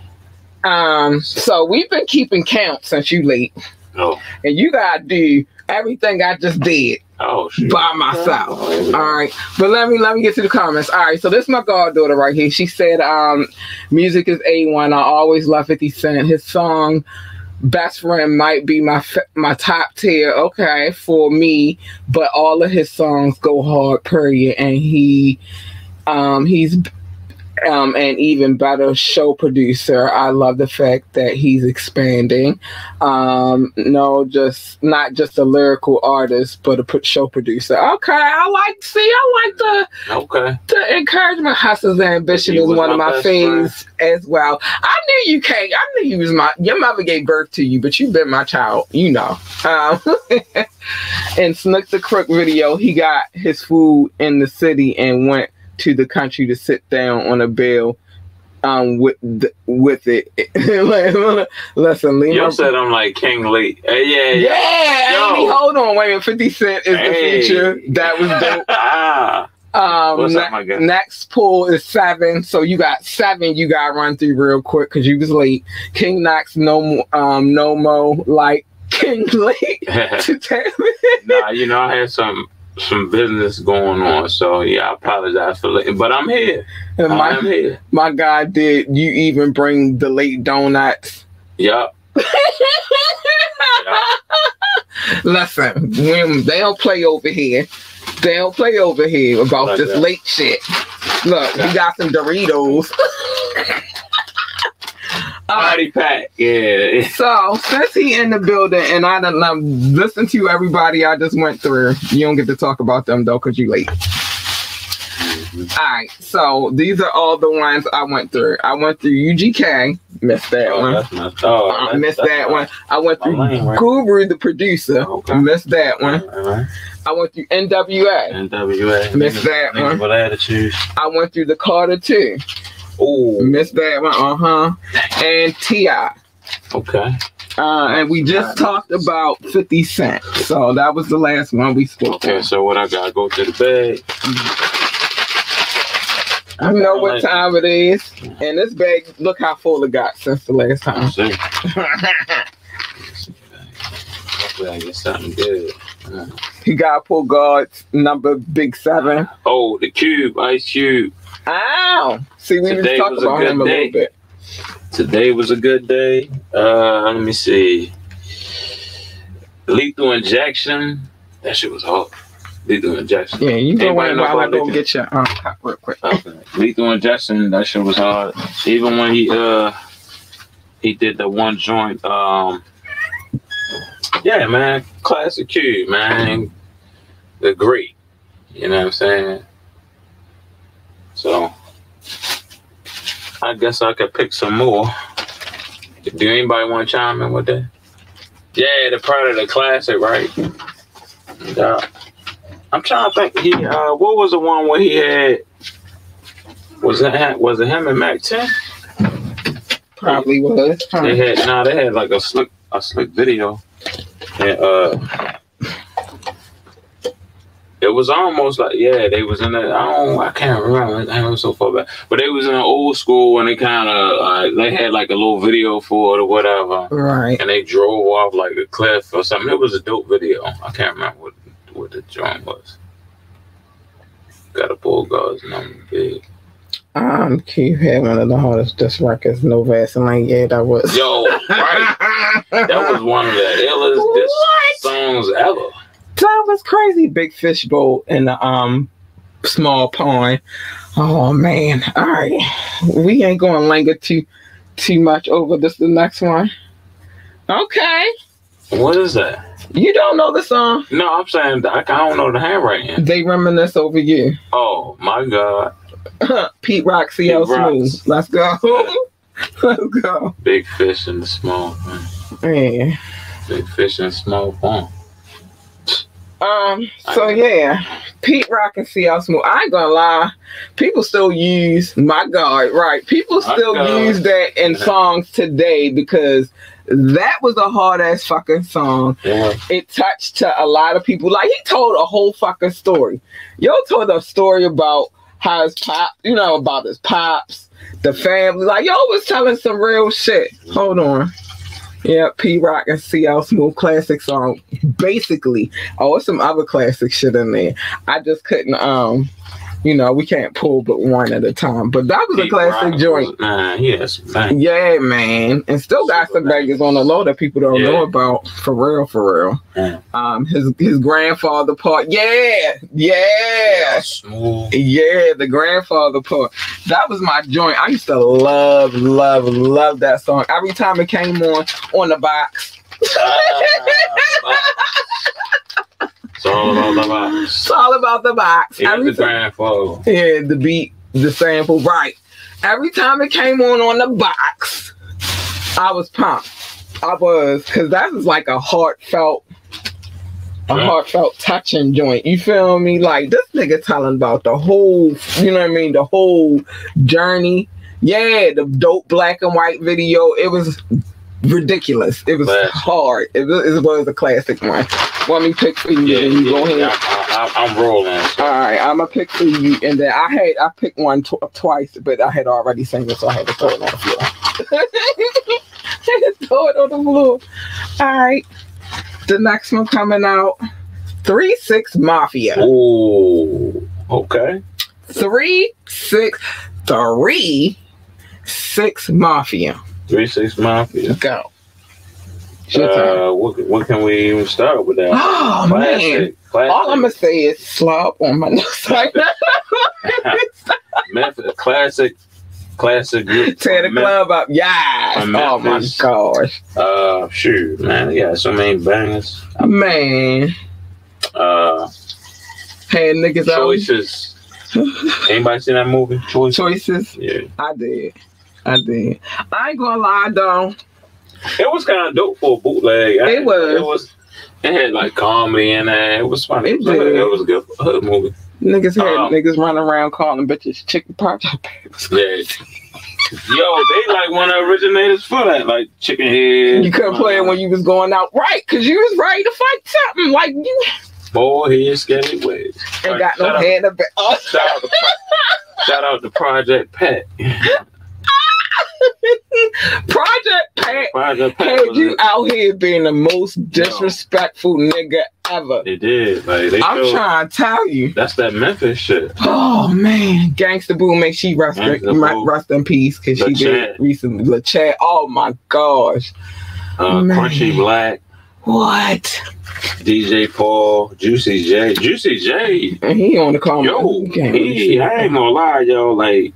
So we've been keeping count since you late. Oh. And you gotta do everything I just did. Oh, shit. By myself. All right. But let me get to the comments. All right. So this is my goddaughter right here. She said, music is A1. I always love 50 Cent. His song Best Friend might be my top tier. Okay. For me, but all of his songs go hard, period. And he's an even better show producer. I love the fact that he's expanding. Not just a lyrical artist, but a show producer. Okay, I like the encouragement. Hustle's Ambition is one of my faves as well. I knew you can't. I knew you was your mother gave birth to you, but you've been my child, you know. In Snook the Crook video, he got his food in the city and went to the country to sit down on a bill with it. Listen, Yo said I'm like King Lee. Yeah. Amy, hold on, wait a minute. 50 Cent is the feature. That was dope. What's up, my guy? Next poll is 7, so you got 7. You got to run through real quick because you was late. King KNOXX, no more like King Lee. Nah, you know I had some business going on, so yeah, I apologize for late, but I'm here. And I'm here. My guy, did you even bring the late donuts? Yup. Listen, they don't play over here. They don't play over here about like this that. Late shit. Look, you got some Doritos. Body pack, yeah. So since he in the building and I done listened to everybody I just went through, you don't get to talk about them though because you late. All right, so these are all the ones I went through. I went through UGK, missed that one. Missed that one. I went through Guru, the producer, missed that one. I went through NWA, missed that one. What attitude? I went through the Carter 2. Oh, missed that one, and T.I. Okay. And we just talked about 50 Cent. So that was the last one we spoke. Okay, so what I gotta go to the bag. You know what time it is. And this bag, look how full it got since the last time. Hopefully I get something good. He got pull guards number Big 7. Oh, the Cube, Ice Cube. Ow! See, we just talked about him a little bit. Today was a good day. Let me see. Lethal Injection. That shit was hard. Lethal Injection. Yeah, you go away while I go get your top real quick. Okay. Lethal Injection. That shit was hard. Even when he did the one joint. Yeah, man. Classic Cube, man. They're great. You know what I'm saying? So, I guess I could pick some more. Do anybody want to chime in with that? Yeah, the part of the classic, right? Yeah. I'm trying to think. What was the one where he had? Was it him and Mac 10? Probably was. They had like a slick video. And it was almost like, yeah, they was in the, I can't remember, I was so far back, but they was in an old school and they kind of, they had like a little video for it or whatever. Right. And they drove off like a cliff or something. It was a dope video. I can't remember what the joint was. Got a bull guard's number big. Keith had one of the hardest disc records, No Vaseline. Yeah, that was. Yo, right. That was one of the illest disc songs ever. That was crazy. Big fishbowl in the small pond. Oh man. All right. We ain't gonna linger too much over this. The next one. Okay. What is that? You don't know the song? No, I'm saying I don't know the handwriting. They Reminisce Over You. Oh my God. Pete Rock, CL Smooth. Let's go. Let's go. Big fish in the small pond. Yeah. Big fish in the small pond. So yeah, Pete Rock and CL Smooth. I ain't gonna lie, people still use My God, right? People still use that in songs today because that was a hard ass fucking song. Yeah. It touched to a lot of people. Like he told a whole fucking story. Yo told a story about how his pop, about his pops, the family. Like yo was telling some real shit. Hold on. Yeah, P Rock and CL Smooth classic song. Basically, it's some other classic shit in there. I just couldn't we can't pull but one at a time. But that was a classic joint. Yes, yeah, man. And still got some bangers on the low that people don't know about. For real. Yeah. His grandfather part. Yeah. Smooth. Yeah, the grandfather part. That was my joint. I used to love that song. Every time it came on the box. It's all about the box. It's all about the box. The grandfather. Yeah, the beat, the sample, right. Every time it came on the box, I was pumped. I was, because that was like a heartfelt touching joint. You feel me? Like this nigga telling about the whole, the whole journey. Yeah, the dope black and white video. It was ridiculous. It was hard. It was a classic one. Want me to pick for you? You go ahead. I'm rolling. So. All right, I'm gonna pick for you, and then I picked one twice, but I had already seen it, so I had to throw it on the floor. All right, the next one coming out, 3-6 Mafia. Oh, okay. 3-6 Mafia. 3-6 Mafia. Go. What can we even start with that? Oh man! All I'm gonna say is slop on my nose right now. Memphis, classic group. Tear the club up, yes. Oh my gosh. Shoot, man, yeah, so many bangers. Man. Had niggas Choices. Anybody seen that movie? Choices? Yeah, I did. I ain't gonna lie though. It was kind of dope for a bootleg. It had like comedy in there. It was funny. It was a good hood movie. Niggas running around calling bitches chicken project babies. Yeah. Yo, they like one of the originators for that, like chicken head. You couldn't play it when you was going out, right? Because you was ready to fight something. Like you. Boy, he's skinny ways. Ain't got no hand up. Shout out to Project Pat. Project Pat had you out here being the most disrespectful nigga ever. They did. Like, I'm trying to tell you. That's that Memphis shit. Oh man, Gangsta Boo, make she rest in peace because she did recently. LaChat. Oh my gosh. Crunchy Black. What? DJ Paul, Juicy J. And he on the comment. Yo, I ain't gonna lie, yo, like.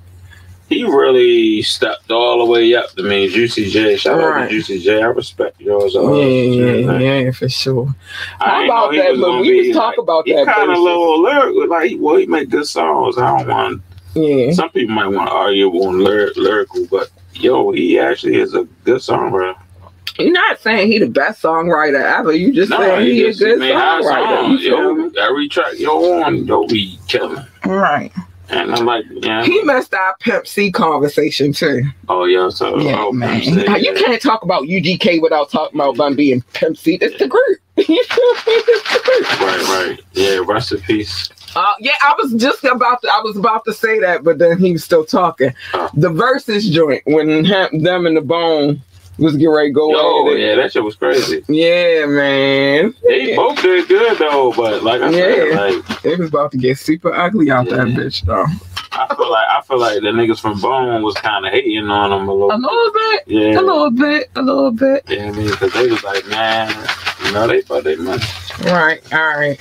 He really stepped all the way up to me, Juicy J. Shout out to Juicy J. I respect yours. Yeah, for sure. How about that? But we just talk about that. He kind of a little lyrical. Like, he make good songs. I don't want. Yeah. Some people might want to argue on lyrical, but yo, he actually is a good songwriter. You're not saying he the best songwriter ever. You just saying he a good songwriter. Every track we killing. Right. And I'm like, he messed up Pimp C conversation too. Oh yeah, so man. You can't talk about UGK without talking about Bun B and Pimp C. It's the group. Right. Yeah, rest in peace. Yeah, I was about to say that, but then he was still talking. The Versus joint when them and the Bone was getting ready to go. Oh yeah, that shit was crazy. Yeah, man. They both did good though, but like I said, like it was about to get super ugly out that bitch though. I feel like the niggas from Bone was kind of hating on them a little bit. Yeah, a little bit. Yeah, I mean, because they was like, man, you know, they thought they money. Right. All right.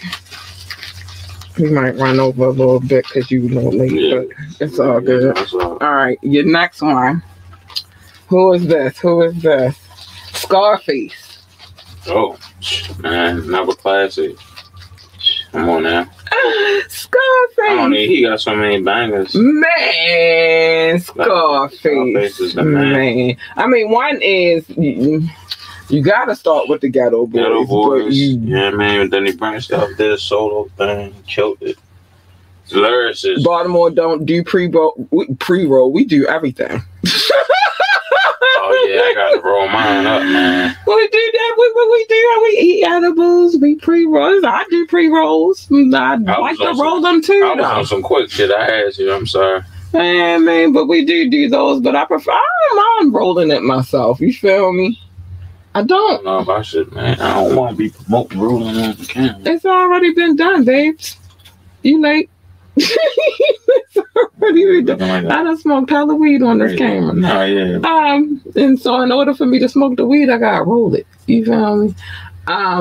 We might run over a little bit because you know late, but it's all good. All right, your next one. Who is this? Scarface. Oh, man, another classic. Come on now. Scarface. He got so many bangers. Man, Scarface is the man. I mean, one is you gotta start with the Ghetto Boys. Yeah, man. Then he branched out, did a solo thing, killed it. Lyricist. Baltimore don't do pre-roll. We do everything. Oh yeah, I gotta roll mine up, man. We do that. We eat edibles. We pre-rolls. I do pre-rolls. I like to roll them too. I was on some quick shit. I asked you. I'm sorry. Man, but we do those. But I don't mind rolling it myself. You feel me? I don't know if I should, man. I don't want to be promoting rolling on the camera. It's already been done, babes. You late? It's already been done. Like I done smoked hella weed on this camera. Oh, yeah. And so in order for me to smoke the weed, I gotta roll it. You feel me?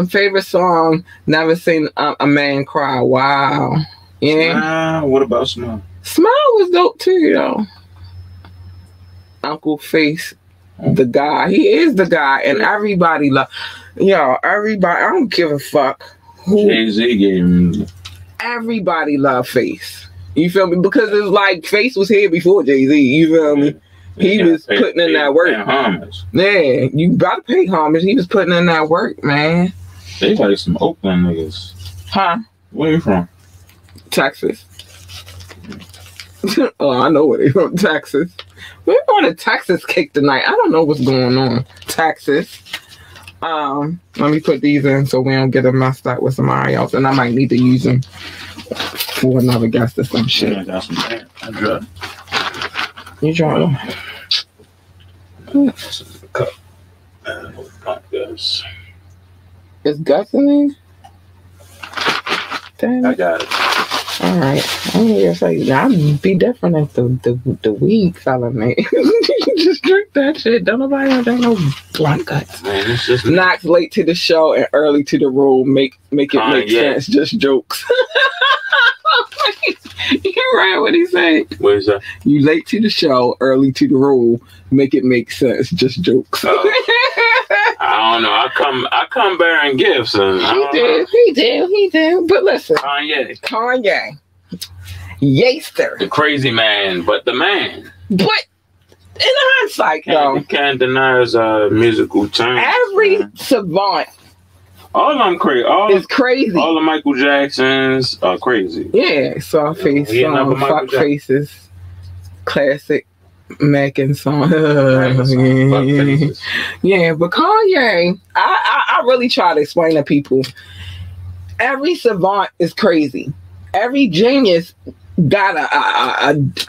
Favorite song, Never Seen a Man Cry. Wow. Yeah. What about Smile? Smile was dope too, though. Uncle Face, the guy. He is the guy, and everybody love. Everybody. I don't give a fuck who. Jay-Z gave him. Everybody love Face. You feel me? Because it's like Face was here before Jay-Z. You feel me? He was putting in that work. Yeah, you gotta pay homage. He was putting in that work, man. They like some Oakland niggas. Huh? Where you from? Texas. Oh, I know where they from. Texas. We're on a Texas kick tonight. I don't know what's going on. Texas. Let me put these in so we don't get them messed up with somebody else, and I might need to use them for another guest or some shit. Yeah, I got some. I drunk. You drunk? This is the cup. Gus. Is Gus in there? I got it. All right. I'm gonna say I'd be different if the weed fella, man. You just drink that shit. Don't nobody drink no blunt guts. Man, it's just Knox late to the show and early to the room. Make it make sense. Just jokes. You right what he said. What is that? You late to the show, early to the room. Make it make sense. Just jokes. I don't know. I come bearing gifts, and he did. But listen, Kanye, Yaster, the crazy man, but the man. But in hindsight, though, you can't deny his musical talent. Every savant. All of them crazy. It's crazy. All the Michael Jacksons are crazy. Yeah, Sawface song, Fuck Faces, classic Mackin song. Yeah, but Kanye, I really try to explain to people. Every savant is crazy. Every genius got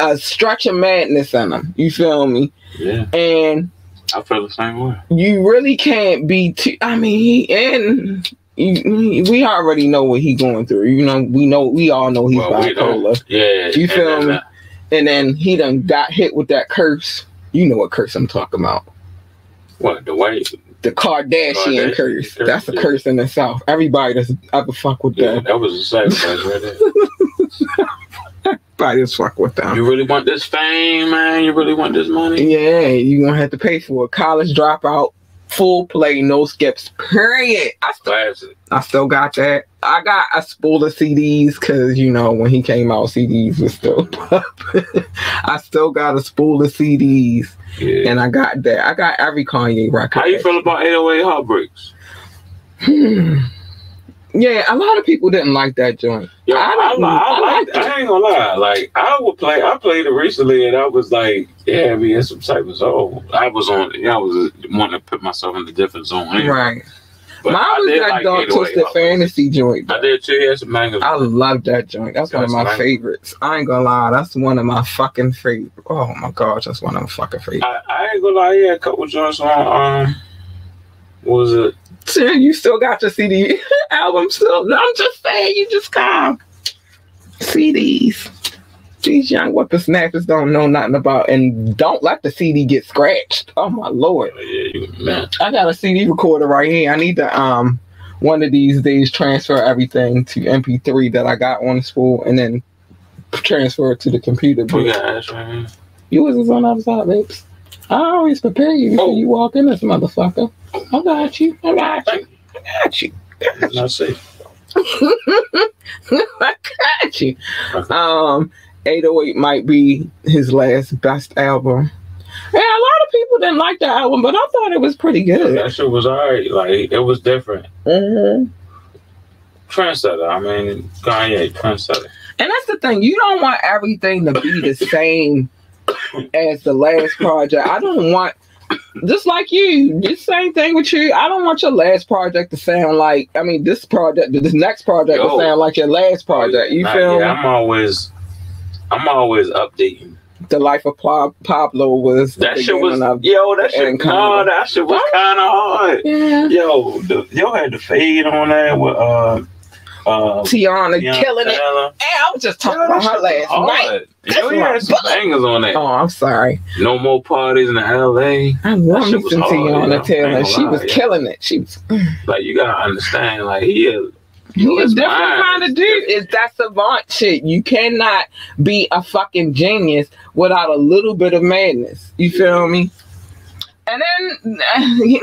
a stretch of madness in them. You feel me? Yeah. And I feel the same way. You really can't be too. I mean, we already know what he's going through. You know, we all know he's bipolar. Yeah, you feel me? And then he done got hit with that curse. You know what curse I'm talking about? What, the white? The Kardashian curse. That's a curse in itself. Everybody that's ever fuck with that. That was a sacrifice right there. Everybody just fuck with them. You really want this fame, man? You really want this money? Yeah, you gonna have to pay for it. College dropout, full play, no skips, period. I still got that. I got a spool of CDs because, you know, when he came out, CDs was still popping. I still got a spool of CDs. Yeah. And I got that. I got every Kanye record. How you feel about 808 Heartbreaks? Yeah, a lot of people didn't like that joint. Yeah, I ain't gonna lie. Like, I played it recently and I was like, yeah, I mean, it's some type of zone. I was wanting to put myself in a different zone. Anyway. Right. But Mine was did that like Dark 808 Twisted Hawk. Fantasy joint. I did too. Yeah, some bangers. I love that joint. That's one of my That's favorites. I ain't gonna lie. That's one of my fucking favorites. Oh my gosh, that's one of my fucking favorites. I ain't gonna lie. Yeah, a couple joints on. What was it? You still got your CD album still. I'm just saying, you just calm. CDs. These young whippersnappers don't know nothing about, and don't let the CD get scratched. Oh my lord. Yeah, man. I got a CD recorder right here. I need to one of these days transfer everything to MP3 that I got on the spool and then transfer it to the computer. We got ass right here. You was on the other side, babes. I always prepare you before you walk in this motherfucker. I got you. I got you. Not safe. I got you. 808 might be his last best album. Yeah, a lot of people didn't like the album, but I thought it was pretty good. That shit was alright. Like, it was different. Mm-hmm. Trendsetter. I mean, Kanye, trendsetter. And that's the thing. You don't want everything to be the same as the last project. I don't want, just like you, the same thing with you. I don't want your last project to sound like, I mean, this next project to sound like your last project. You feel me? I'm always updating. The Life of Pablo was that shit was that shit was kind of hard. Yeah. Yo had the fade on that with Tiana killing it. Hey, I was just talking about her last night. Yo, he had some bangers on that. Oh, I'm sorry. No More Parties in the LA. I love me some Tiana Taylor. She was killing it. She was like, you gotta understand, like he a different kind of dude. It's that savant shit. You cannot be a fucking genius without a little bit of madness. You feel me? And then,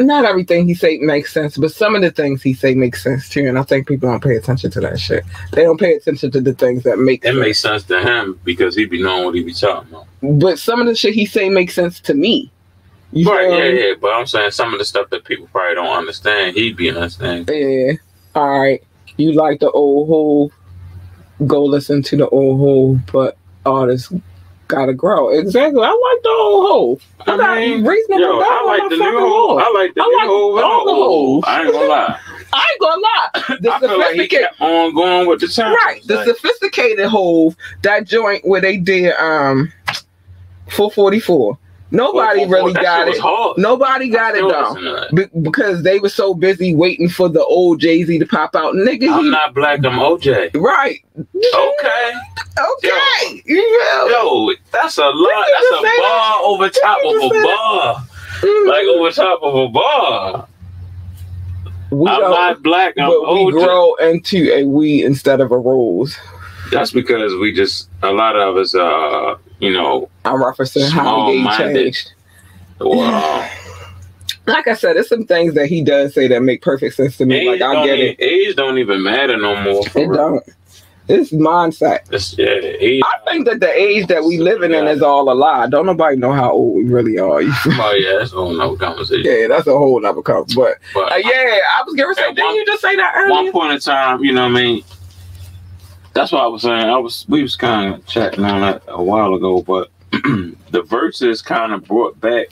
not everything he say makes sense, but some of the things he say make sense too. And I think people don't pay attention to that shit. They don't pay attention to the things that make sense. It makes sense to him because he be knowing what he be talking about. But some of the shit he say makes sense to me. You right, feel me? Yeah. But I'm saying some of the stuff that people probably don't understand, he be understanding. Yeah. All right. You like the old Hove? Go listen to the old Hove, but artists gotta grow. Exactly. I like the old Hove. I mean, reasonable. I like the new Hove. I like the new Hove. All the Hove. I ain't gonna lie. I ain't gonna lie. The I feel like he kept on going with the time. Right. The sophisticated Hove, that joint where they did 444. Nobody really got it. Nobody got it though, because they were so busy waiting for the old Jay-Z to pop out. Nigga, I'm not black. I'm OJ. Right. Okay. Yo, that's a lot. That's a bar over top of a bar. Like over top of a bar. I'm not black. I'm OJ. We grow into a weed instead of a rose. That's because we just, a lot of us I'm referencing how they changed. Wow. Like I said, there's some things that he does say that make perfect sense to me. Age, like I get it. Age don't even matter no more. It don't. It's mindset. Age. I think that the age that we living in is all a lie. Don't nobody know how old we really are. Oh yeah, that's a whole nother conversation. Yeah, that's a whole nother conversation. But yeah, I was gonna say, didn't you just say that earlier? One point in time, you know what I mean? That's what I was saying. We was kind of chatting on that a while ago, but the verses kind of brought a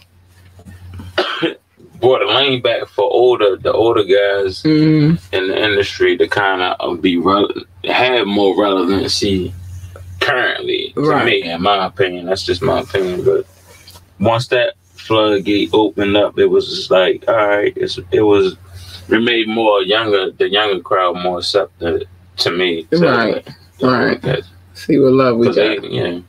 lane back for the older guys in the industry to kind of have more relevancy currently. To me, in my opinion, that's just my opinion. But once that floodgate opened up, it was just like, all right, it made the younger crowd more accepted. To me, right. See what love we got.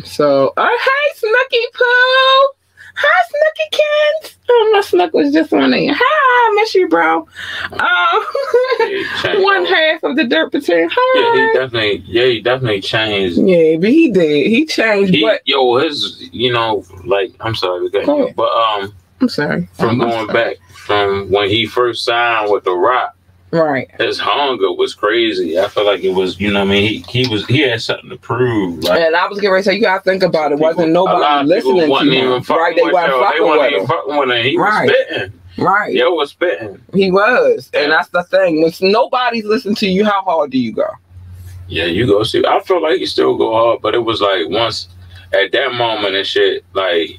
So, hey, Snooky Pooh. Hi, Snooky Kins. Oh, my Snook was just on there. Hi, I miss you, bro. 1/2 of the dirt potato. Hi. Yeah, he definitely changed. Yeah, but he did. He changed. I'm sorry, but I'm sorry. From going back from when he first signed with The Rock. Right. His hunger was crazy. I feel like it was, he had something to prove. Like, and I was getting ready to say, you gotta think about it. Wasn't nobody listening to him. Right, they wasn't fucking with him. He was spitting. Right. Yo was spitting. He was. Yeah. And that's the thing. When nobody's listening to you, how hard do you go? Yeah, you go see. I feel like you still go hard, but it was like once at that moment and shit, like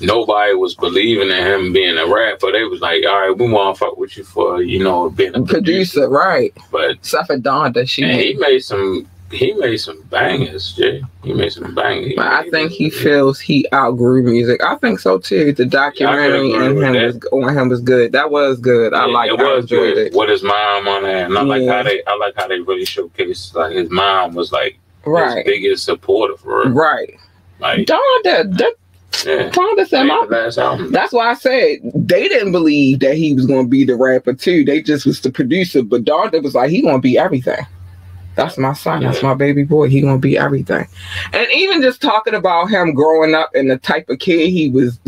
nobody was believing in him being a rapper. They was like, all right, we want to fuck with you for, you know, being a producer, right? But except for Donda, he made some bangers, Jay. He made some bangers. But I think he feels he outgrew music. I think so too. The documentary on him was good. That was good. Yeah, I enjoyed it. With his mom on there, and I like how they really showcased like his mom was like his biggest supporter for her. Right. Like Donda said that's why I said they didn't believe that he was gonna be the rapper too. They just was the producer, but Donda was like, he gonna be everything. That's my son. That's my baby boy. He gonna be everything. And even just talking about him growing up and the type of kid he was,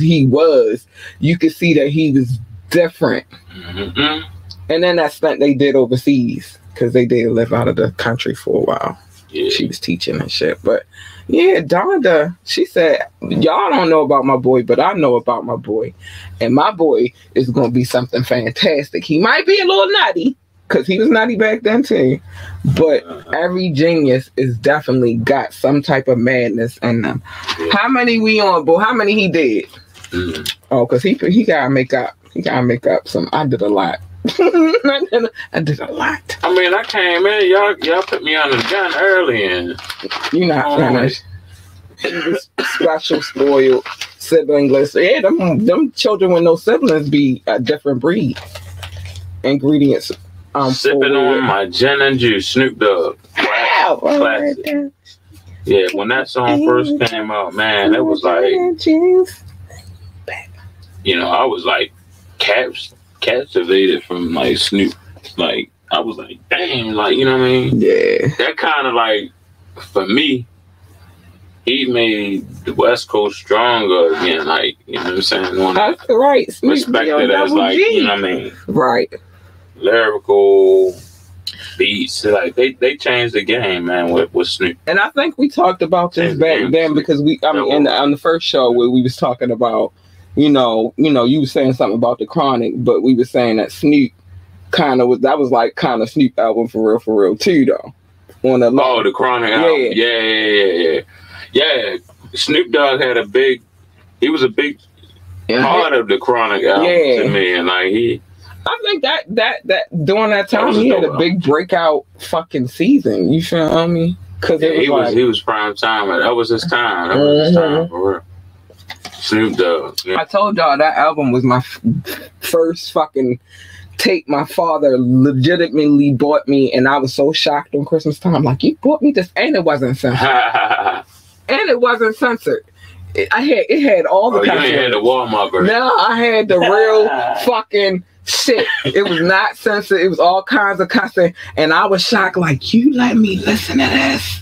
you could see that he was different. Mm-hmm. And then that stunt they did overseas, because they did live out of the country for a while. Yeah. She was teaching and shit. But yeah, Donda, she said, y'all don't know about my boy, but I know about my boy. And my boy is gonna be something fantastic. He might be a little nutty, because he was nutty back then too. But every genius is definitely got some type of madness in them. Yeah. How many we on, boy? How many he did? Oh, because he gotta make up. He gotta make up some. I did a lot. I did a lot. I mean, I came in. Y'all put me on the gun early, and you're not finished. Special, spoiled, siblingless. Yeah, them children with no siblings be a different breed. Ingredients. Sipping on my gin and juice, Snoop Dogg. Classic. Yeah, when that song first came out, man, it was like, you know, I was like captivated from like Snoop. Like, I was like, dang, like, you know what I mean? Yeah. That kind of like, for me, he made the West Coast stronger again. Like, you know what I'm saying? That's right. Snoop respected as like, you know what I mean? Right. Lyrical beats, like they changed the game, man, with Snoop. And I think we talked about this back then, because on the first show where we was talking about, you were saying something about the Chronic, but we were saying that Snoop kind of was Snoop album for real too, though. The Chronic album, yeah. Snoop Dogg had a big part of the Chronic album to me, and like I think that during that time he had a big breakout fucking season. You feel me? Because he was prime time. That was his time. That was his time for real. Snoop Dogg. Yeah. I told y'all that album was my first fucking tape. My father legitimately bought me, and I was so shocked on Christmas time. Like, you bought me this, and it wasn't censored. And it wasn't censored. It had all the. You ain't had the Walmart version. No, I had the real fucking shit. It was not censored. It was all kinds of cussing, and I was shocked. Like, you let me listen to this?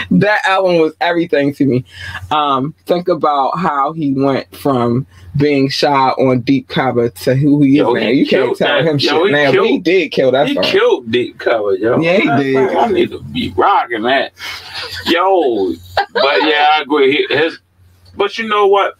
That album was everything to me. Think about how he went from being shy on Deep Cover to who he is, man. You can't tell him shit now, but he did kill that song. He killed Deep Cover, yo. Yeah, he did. I need to be rocking that. Yo, but yeah, I agree. But you know what?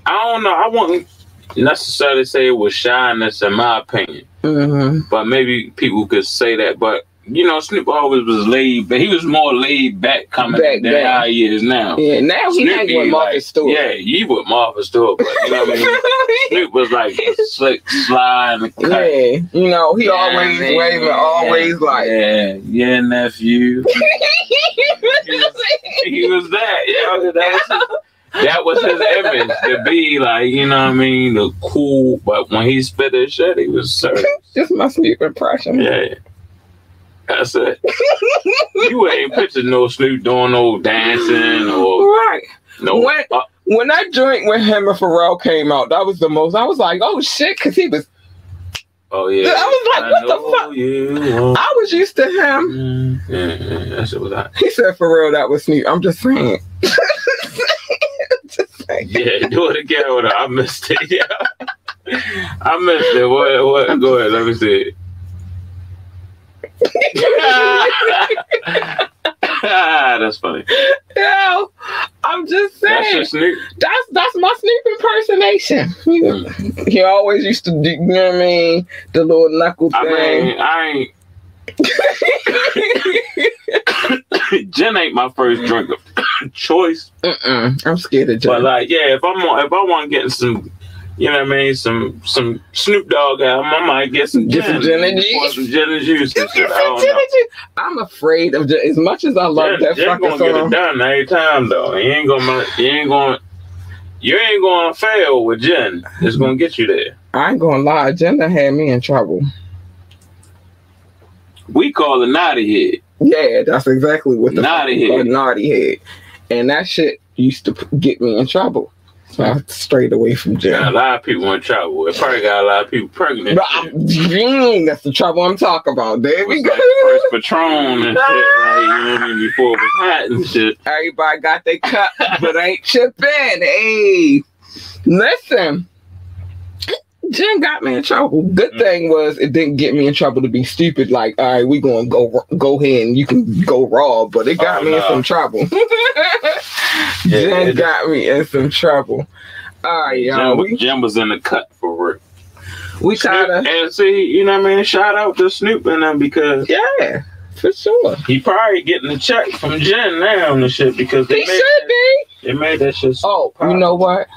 I don't know. I wouldn't necessarily say it was shyness, in my opinion. Mm-hmm. But maybe people could say that. But you know, Snoop always was laid, but he was more laid back coming than how he is now. Yeah, now he hangs with Martha Stewart. Yeah, he with Martha Stewart, but you know what I mean? Snoop was like slick, slide, and cut. Yeah, you know, he always waving, always like, yeah, nephew. he was that, you know, that was his image, to be like, you know what I mean, the cool, but when he spit his shit, he was serious. Just my Snoop impression. Yeah. That's it. You ain't pictured no Snoop doing no dancing or no. When that joint with him and Pharrell came out, that was the most. I was like, oh shit, because he was. Oh yeah. I was like, what the fuck? I was used to him. Yeah, that shit was hot. He said Pharrell, that was Snoop. I'm just saying. Yeah, do it again. I missed it. Yeah, I missed it. What? Go ahead. Let me see it. That's funny. No, I'm just saying. That's your Snoop. That's my Snoop impersonation. He always used to do, you know what I mean, the little knuckle thing. I Gin ain't my first drink of choice. I'm scared of gin. But like, yeah, if I want getting some, you know what I mean, some Snoop Dogg album, I might get some gin. Some gin and juice. Some gin and juice and shit. I don't know. I'm afraid of gin. As much as I love that fucking gonna song, get it done every time though. You ain't gonna fail with gin. It's gonna get you there. I ain't gonna lie, gin done had me in trouble. We call it naughty head. Yeah, that's exactly what the naughty head. Naughty head. And that shit used to get me in trouble. So I strayed away from gin. Got a lot of people in trouble. It probably got a lot of people pregnant. That's the trouble I'm talking about. There we go. Like first Patron and shit, like, you know what I mean, before it was hot and shit. Everybody got their cup, but ain't chipping. Hey, listen. Gin got me in trouble. Good thing was it didn't get me in trouble to be stupid. Like, all right, we gonna go ahead and you can go raw, but it got me in some trouble. Gin got me in some trouble. All right, y'all. Gin was in the cut for real. We kinda and see, you know what I mean. Shout out to Snoop and them because for sure. He probably getting a check from Gin now and shit because they made that shit. Oh, you know what?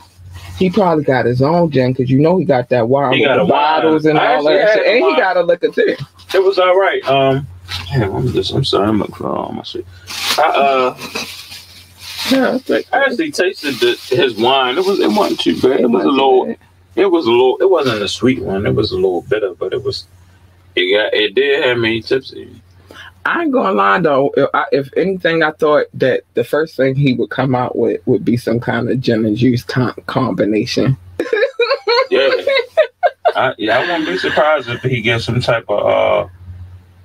He probably got his own gin because you know he got that wine with the bottles and all that shit. And he got a liquor too. It was all right. Damn, I'm sorry, I'm looking for all my shit. I actually tasted his wine. It wasn't too bad. It wasn't a sweet one. It was a little bitter, but it did have me tipsy. I ain't gonna lie though. If anything, I thought that the first thing he would come out with would be some kind of gin and juice combination. I wouldn't be surprised if he gets some type of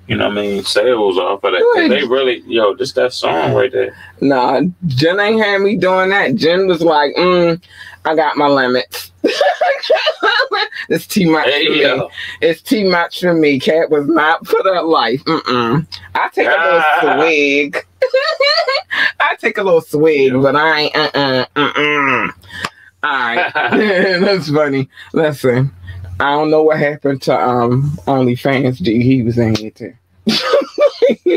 you know what I mean, sales off of that. Cause they really, just that song right there. Nah, Gin ain't had me doing that. Gin was like, I got my limits. It's too much for me. It's too much for me. Cat was not for that life. I take a little swig. I take a little swig, but I ain't. All right, that's funny. Listen, I don't know what happened to OnlyFans dude. He was in here too.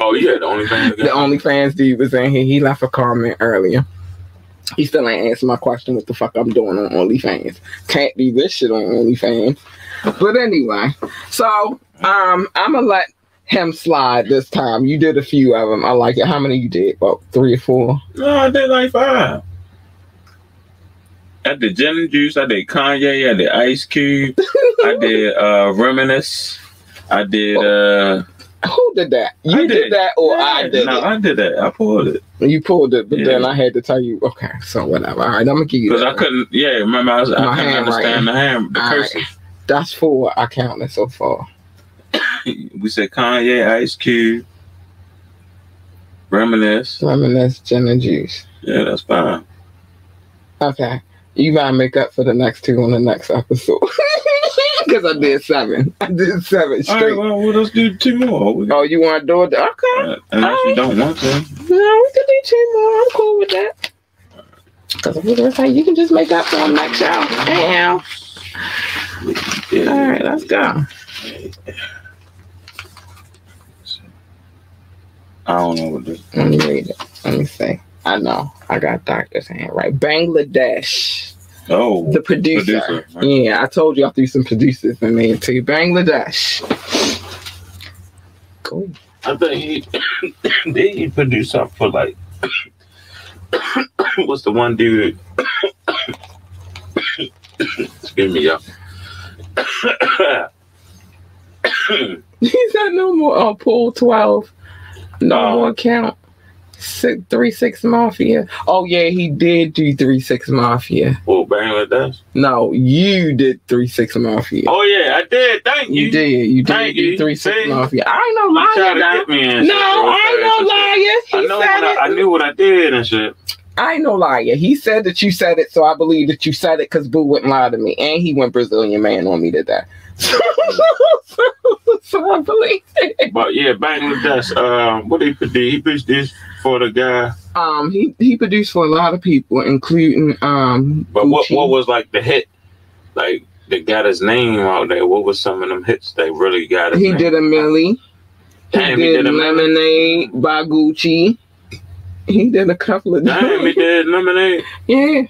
Oh yeah, the OnlyFans guy. The OnlyFans dude was in here. He left a comment earlier. He still ain't answered my question what the fuck I'm doing on OnlyFans. Can't do this shit on OnlyFans. But anyway, so I'm gonna let him slide this time. You did a few of them. I like it. How many you did? About 3 or 4? No, I did like 5. I did Gin and Juice. I did Kanye. I did Ice Cube. I did Reminisce. I did Who did that? You did that or I did it? No, I did that. I pulled it. You pulled it, but then I had to tell you, okay, so whatever. All right, I'm going to give you that. Because I couldn't, remember I couldn't understand the cursive. Right. That's 4 I counted so far. We said Kanye, Ice Cube, Reminisce, Gin and Juice. Yeah, that's fine. Okay. You gotta make up for the next 2 on the next episode. Because I did 7. I did 7 straight. All right, well, let's do 2 more. Oh, you want to do it? Okay. Unless you don't want to. No, we can do 2 more. I'm cool with that. Because if we're going to say you can just make up for them next show. Damn. Yeah. All right, let's go. I don't know what this is. Let me read it. Let me see. I know. I got doctor's hand right. Bangladesh. Oh. The producer. Right? Yeah, I told you I threw some producers in there too. Bangladesh. Cool. I think he produced something for like what's the one dude? Excuse me, y'all. He said no more pool 12. No more count. 3-6 Mafia. Oh yeah, he did do 3-6 Mafia. Oh, Bangladesh? No, you did 3-6 Mafia. Oh yeah, I did. Thank you. You did Thank do you. 3-6 Mafia. I ain't no liar. Try to get me and no, I ain't no liar. I knew what I did and shit. I ain't no liar. He said that you said it, so I believe that you said it because Boo wouldn't lie to me. And he went Brazilian man on me today. So I believe it. But yeah, Bangladesh, what did he produce? He produced this for the guy. He produced for a lot of people, including But what was like the hit? Like they got his name out there. What was some of them hits they really got his name? He did a Millie. Damn, He he did did a Lemonade by Gucci. He did a couple of Damn, he did Lemonade. Yeah.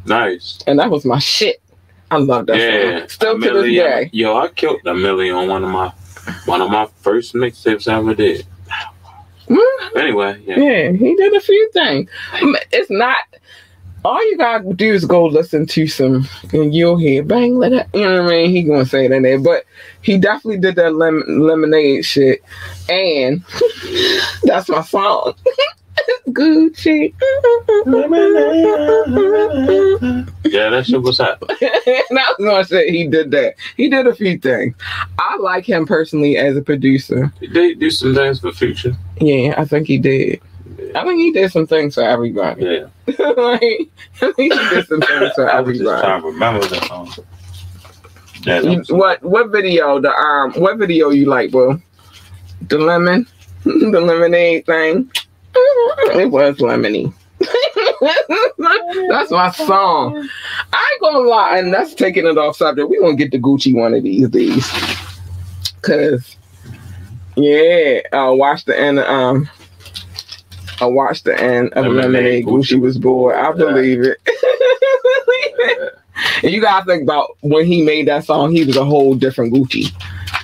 Nice. And that was my shit. I love that song. Still to this day. Yo, I killed a million on one of my first mixtapes I ever did. Anyway, yeah, he did a few things. It's not. All you gotta do is go listen to some, and you'll hear bang, let it. You know what I mean? He gonna say it in there, but he definitely did that Lemonade shit, and that's my song. Gucci. Yeah, that shit was hot. And I was gonna say he did that. He did a few things. I like him personally as a producer. He did do some things for Future. Yeah, I think he did. I think he did some things for everybody. Yeah. Like, I think he did some things for I was just everybody. trying to remember that song. Yeah, What video? What video you like, bro? The lemonade thing. It was lemony. That's my song. I ain't gonna lie, and that's taking it off subject. We gonna get the Gucci one of these days. Cause I watched the end. I watched the end of Lemonade. Gucci was bored. I believe it. And you gotta think about when he made that song. He was a whole different Gucci.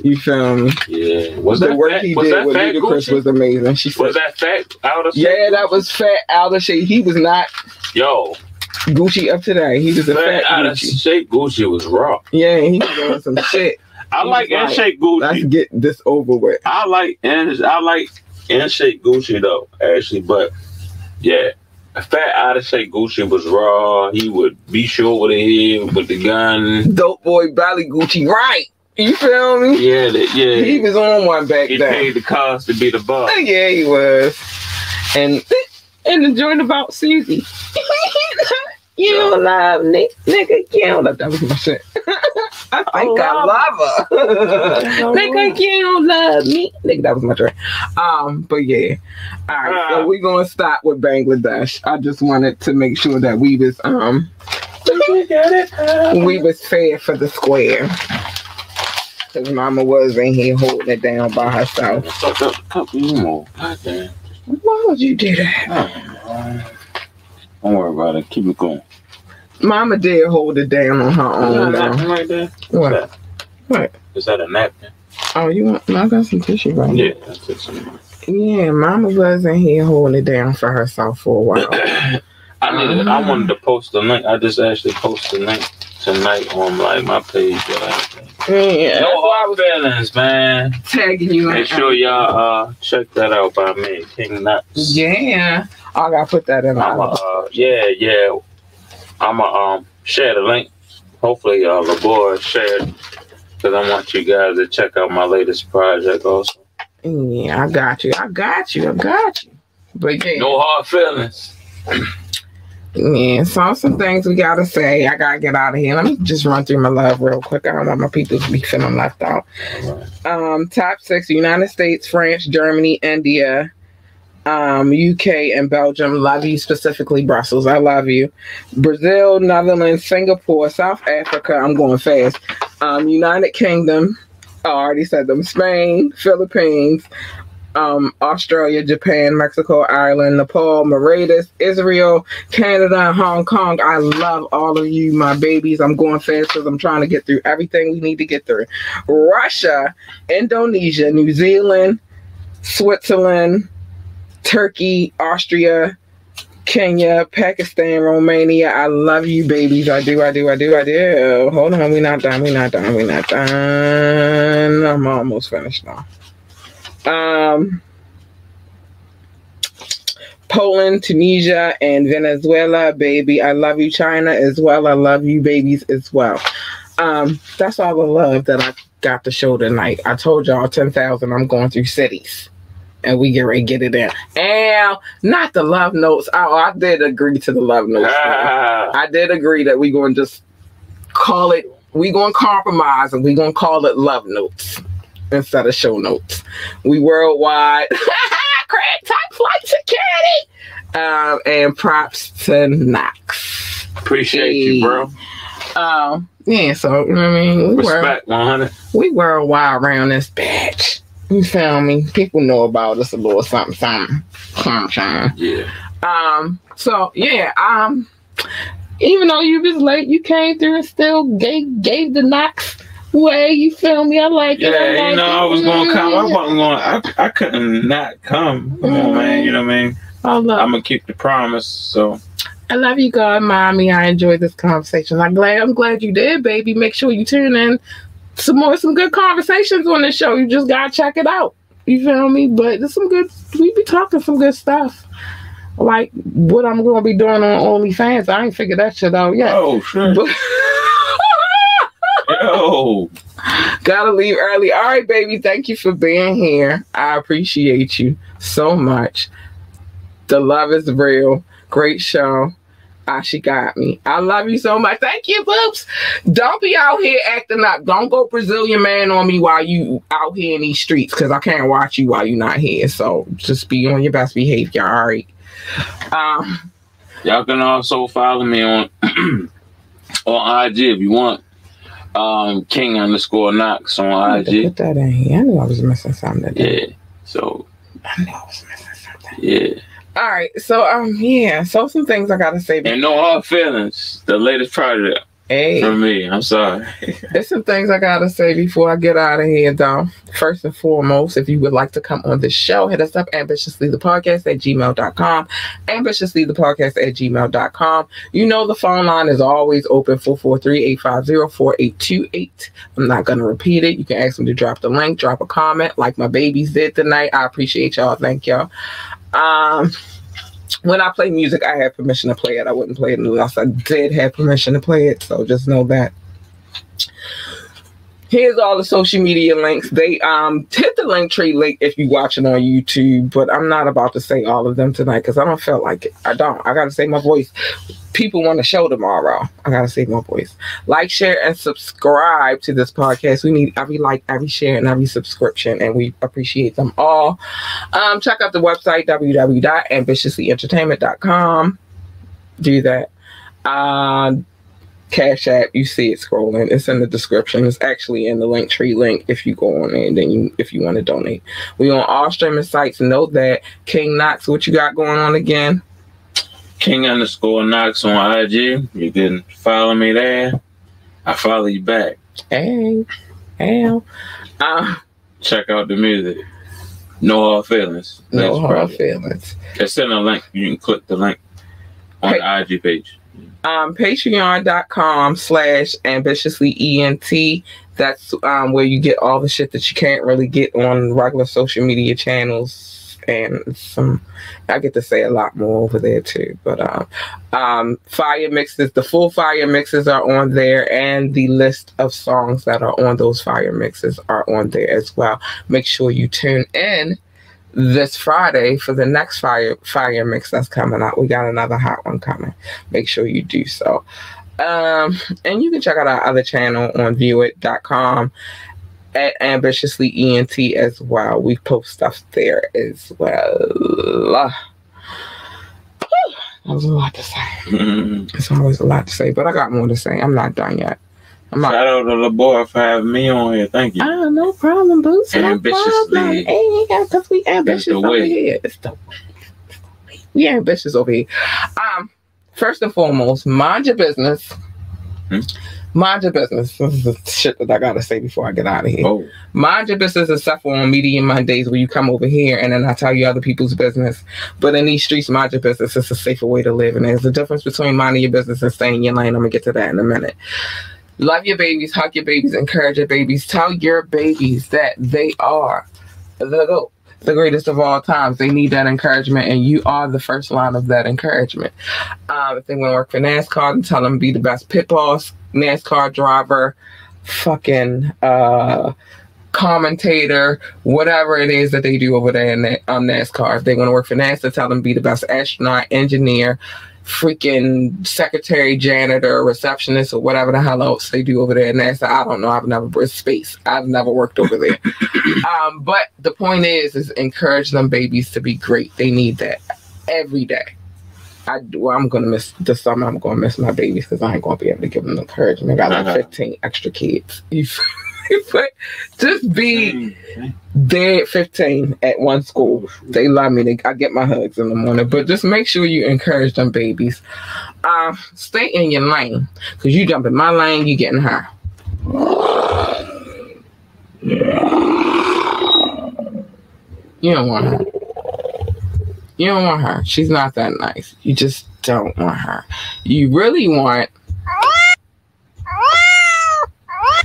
You feel me? Yeah. The work he did with Ludacris was amazing. She said, was that Fat out of shape? Yeah, that was Fat out of shape. He was not Gucci up today. He was a fat out of Gucci. shape. Gucci was raw. Yeah, he was doing some shit. I like in shape Gucci. Let's get this over with. I like in shape Gucci though, actually, but yeah. Fat out of shape Gucci was raw. He would be sure with the head with the gun. Dope boy Belly Gucci, right? You feel me? Yeah. He was on one back then. He paid the cost to be the boss. Yeah, he was. And the joint about Susie. You don't love Nick, nigga. You don't love. That was my shit. I think I love her. Nigga, you don't love me. Nigga, that was my joint. But yeah. All right, so we're gonna stop with Bangladesh. I just wanted to make sure that we was fair for the square. Cause Mama was in here holding it down by herself. Why would you do that? Don't worry about it. Keep it going. Mama did hold it down on her own. Right there? What? What? Is that a napkin? Oh, you want? No, I got some tissue right here. Yeah, that's it. Yeah, Mama was in here holding it down for herself for a while. I wanted to post the link. I just actually posted the link tonight on my page. Yeah, no hard feelings, man. Tagging you. Make sure y'all check that out by me, King KNOXX. Yeah, I gotta put that in. I'ma share the link. Hopefully, the boys share it because I want you guys to check out my latest project also. Yeah, I got you. But yeah, no hard feelings. Yeah, so some things we gotta say. I gotta get out of here. Let me just run through my love real quick. I don't want my people to be feeling left out. Top 6: United States, France, Germany, India, UK, and Belgium. Love you, specifically Brussels. I love you. Brazil, Netherlands, Singapore, South Africa. I'm going fast. United Kingdom. I already said them. Spain, Philippines. Australia, Japan, Mexico, Ireland, Nepal, Mauritius, Israel, Canada, and Hong Kong. I love all of you, my babies. I'm going fast because I'm trying to get through everything we need to get through. Russia, Indonesia, New Zealand, Switzerland, Turkey, Austria, Kenya, Pakistan, Romania. I love you, babies. I do. Hold on, we're not done. I'm almost finished now. Poland, Tunisia, and Venezuela, baby. I love you, China, as well. I love you, babies, as well. That's all the love that I got to show tonight. I told y'all 10,000. I'm going through cities, and we get ready to get it in. And not the love notes. I did agree to the love notes. I did agree that we're going to just call it. We're going to compromise, and we're going to call it love notes instead of show notes. We worldwide. Craig, top flight security. And props to KNOXX. Appreciate you, bro. Yeah, so you know what I mean, Respect 100. We worldwide around this bitch. You feel me? People know about us a little something. Yeah. So yeah, even though you was late, you came through and still gave the knocks way. You feel me? I like it. Yeah, you know, I was gonna come. I wasn't going. I couldn't not come. Come on, man. You know what I mean? I'm gonna keep the promise. So I love you, God, mommy. I enjoyed this conversation. I'm glad you did, baby. Make sure you tune in some good conversations on this show. You just gotta check it out. You feel me? But there's we be talking some good stuff. Like what I'm gonna be doing on OnlyFans. I ain't figured that shit out yet. Oh, sure. Yo. Gotta leave early. All right, baby. Thank you for being here. I appreciate you so much. The love is real. Great show. She got me. I love you so much. Thank you, Boops. Don't be out here acting up. Don't go Brazilian man on me while you out here in these streets, because I can't watch you while you're not here. So just be on your best behavior. All right. Y'all can also follow me on on IG if you want. KING_KNOXX on IG. Put that in here. I knew I was missing something. Yeah. So I knew I was missing something. Yeah. All right. So yeah. So some things I gotta say. And no hard feelings. The latest project. Hey. From me. I'm sorry. There's some things I gotta say before I get out of here, though. First and foremost, if you would like to come on this show, hit us up ambitiouslythepodcast@gmail.com. ambitiouslythepodcast@gmail.com. You know the phone line is always open, 443-850-4828. I'm not gonna repeat it. You can ask me to drop the link, drop a comment, like my babies did tonight. I appreciate y'all. Thank y'all. When I play music, I have permission to play it. I wouldn't play it unless I did have permission to play it. So just know that. Here's all the social media links. They hit the Linktree link if you're watching on YouTube, but I'm not about to say all of them tonight because I don't feel like it. I gotta say my voice. People want to show tomorrow. I gotta save my voice. Like, share, and subscribe to this podcast. We need every like, every share, and every subscription, and we appreciate them all. Check out the website www.ambitiouslyentertainment.com. Do that. Cash App, you see it scrolling. It's in the description. It's actually in the Linktree link if you go on there, and then if you want to donate. We on all streaming sites. Note that King Knoxx, what you got going on again? KING_KNOXX on IG. You can follow me there. I follow you back. Hey. Check out the music. No hard feelings. No hard feelings. It's in a link. You can click the link on the IG page. Patreon.com/ambitiouslyent. That's where you get all the shit that you can't really get on regular social media channels, and I get to say a lot more over there too. But fire mixes, the full fire mixes are on there, and the list of songs that are on those fire mixes are on there as well. Make sure you tune in this Friday for the next fire mix that's coming out. We got another hot one coming. Make sure you do so. And you can check out our other channel on viewit.com @ambitiouslyent as well. We post stuff there as well. That was a lot to say. It's always a lot to say, but I got more to say. I'm not done yet. Shout out to the boy for having me on here. Thank you. No problem, Boots. Ambitiously. Because we ambitious over here. It's the way. We ambitious over here. First and foremost, mind your business. Mind your business. This is the shit that I gotta say before I get out of here. Oh. Mind your business except for on Media Mondays where you come over here and then I tell you other people's business. But in these streets, mind your business. It's a safer way to live. And there's a difference between minding your business and staying in your lane. I'm gonna get to that in a minute. Love your babies, hug your babies, encourage your babies. Tell your babies that they are the greatest of all times. They need that encouragement, and you are the first line of that encouragement. If they want to work for NASCAR, then tell them to be the best pit boss, NASCAR driver, fucking commentator, whatever it is that they do over there in NASCAR. If they want to work for NASA, tell them to be the best astronaut, engineer, freaking secretary, janitor, receptionist, or whatever the hell else they do over there at NASA. I don't know. I've never been space. I've never worked over there. But the point is encourage them babies to be great. They need that every day. I'm gonna miss the summer. I'm gonna miss my babies because I ain't gonna be able to give them encouragement. I got like 15 extra kids. But just be there at 15 at one school. They love me. I get my hugs in the morning. But just make sure you encourage them babies. Stay in your lane. Because you jump in my lane, you getting her. You don't want her. You don't want her. She's not that nice. You just don't want her. You really want...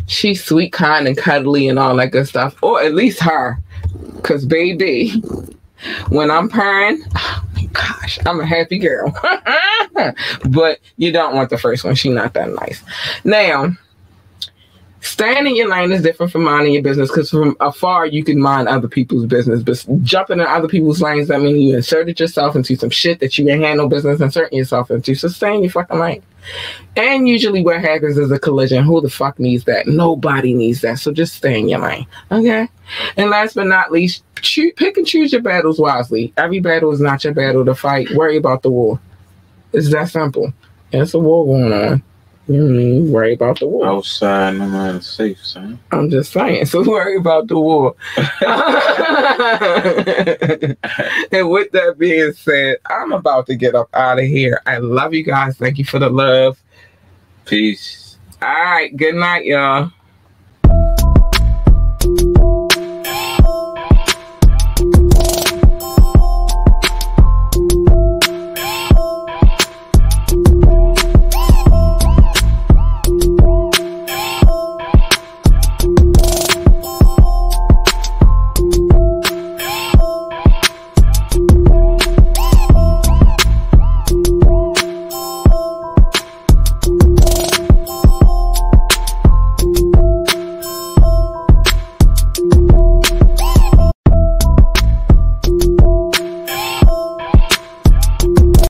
She's sweet, kind, and cuddly and all that good stuff. Or at least her. Because, baby, when I'm purring, oh my gosh, I'm a happy girl. But you don't want the first one. She's not that nice. Now, staying in your lane is different from minding your business, because from afar you can mind other people's business, but jumping in other people's lanes, that means you inserted yourself into some shit that you ain't had no business inserting yourself into. So stay in your fucking lane. And usually what happens is a collision. Who the fuck needs that? Nobody needs that. So just stay in your lane. Okay? And last but not least, pick and choose your battles wisely. Every battle is not your battle to fight. Worry about the war. It's that simple. There's a war going on. Worry about the war. Outside, no matter safe, son. I'm just saying. So worry about the war. And with that being said, I'm about to get up out of here. I love you guys. Thank you for the love. Peace. All right. Good night, y'all.